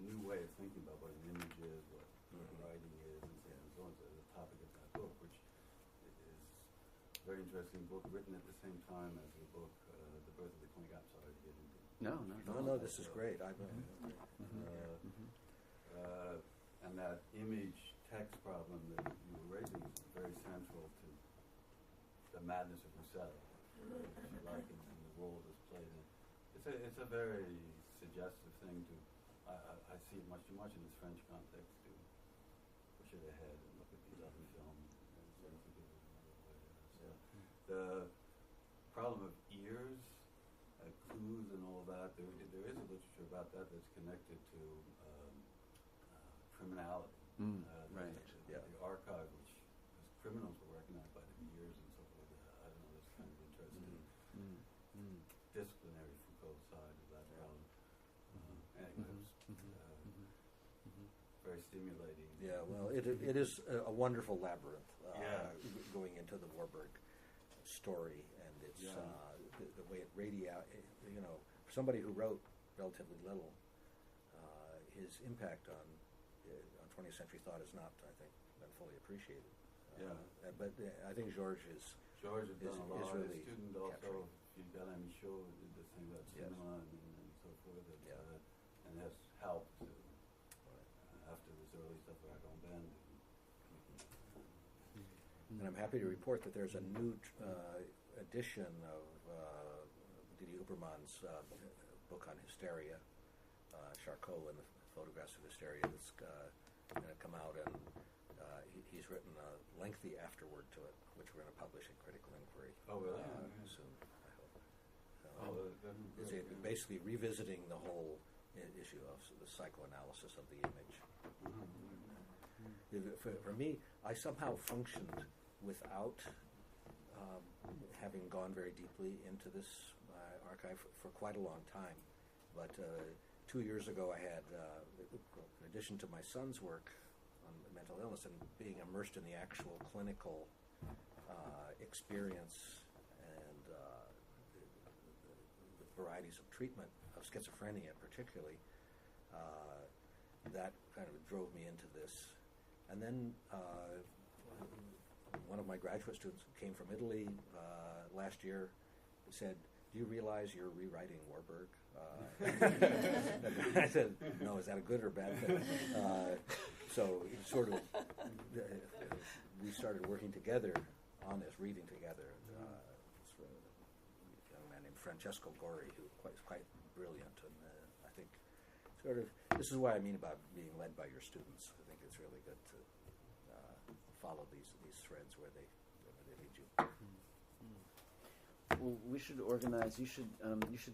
new way of thinking about what an image is, what writing is, and so on. So the topic of that book, which is a very interesting book, written at the same time as the book, The Birth of the Clinic. I'm sorry to get into it. No, this is great. And that image text problem that you were raising is very central to the madness of Roussel, like and the role that's played in it. It's a very suggestive thing to. I see it much too much in this French context to push it ahead and look at these other films and sort of think of it another way. So the problem of ears, clues, and all that. There is a literature about that that's connected to criminality. Right. The archive, which as criminals were recognized by the ears and so forth. I don't know. That's kind of interesting. Disciplinary Foucault side of that problem. Anyway, very stimulating. Yeah, well, it is a wonderful labyrinth going into the Warburg story, and it's the way it radiates. For somebody who wrote relatively little, his impact on 20th century thought has not, I think, been fully appreciated. But I think Georges has done a lot. Really his student also, Gilles Michaud, did the thing about cinema and so forth. and has helped to, after this early stuff with our own band. And I'm happy to report that there's a new edition of Didi Uberman's book on hysteria, Charcot and the Photographs of Hysteria, that's going to come out, and he's written a lengthy afterword to it, which we're going to publish in Critical Inquiry soon, I hope. It's basically revisiting the whole issue of the psychoanalysis of the image. For me, I somehow functioned without having gone very deeply into this archive for quite a long time. But 2 years ago, I had, in addition to my son's work on mental illness and being immersed in the actual clinical experience and the varieties of treatment of schizophrenia particularly, that kind of drove me into this. And then one of my graduate students who came from Italy last year said, "Do you realize you're rewriting Warburg?" I said, "No, is that a good or bad thing?" So it sort of, we started working together on this, reading together. A young man named Francesco Gori, who is quite brilliant, and I think sort of, this is what I mean about being led by your students. I think it's really good to follow these threads where they lead you. Well, we should organize. You should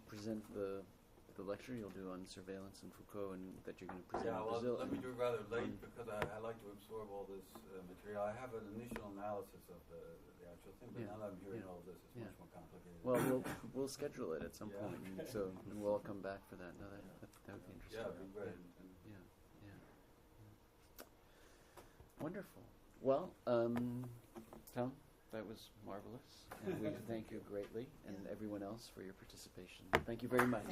present the lecture you'll do on surveillance in Foucault, and that you're going to present in Brazil. Let me do it rather late because I like to absorb all this material. I have an initial analysis of the actual thing, but now that I'm hearing all this, it's much more complicated. Well, we'll schedule it at some point, and so we'll all come back for that. No, that would be interesting. Yeah, it'd be great. Yeah. Wonderful. Well, Tom, that was marvelous, and we thank you greatly, and everyone else for your participation. Thank you very much.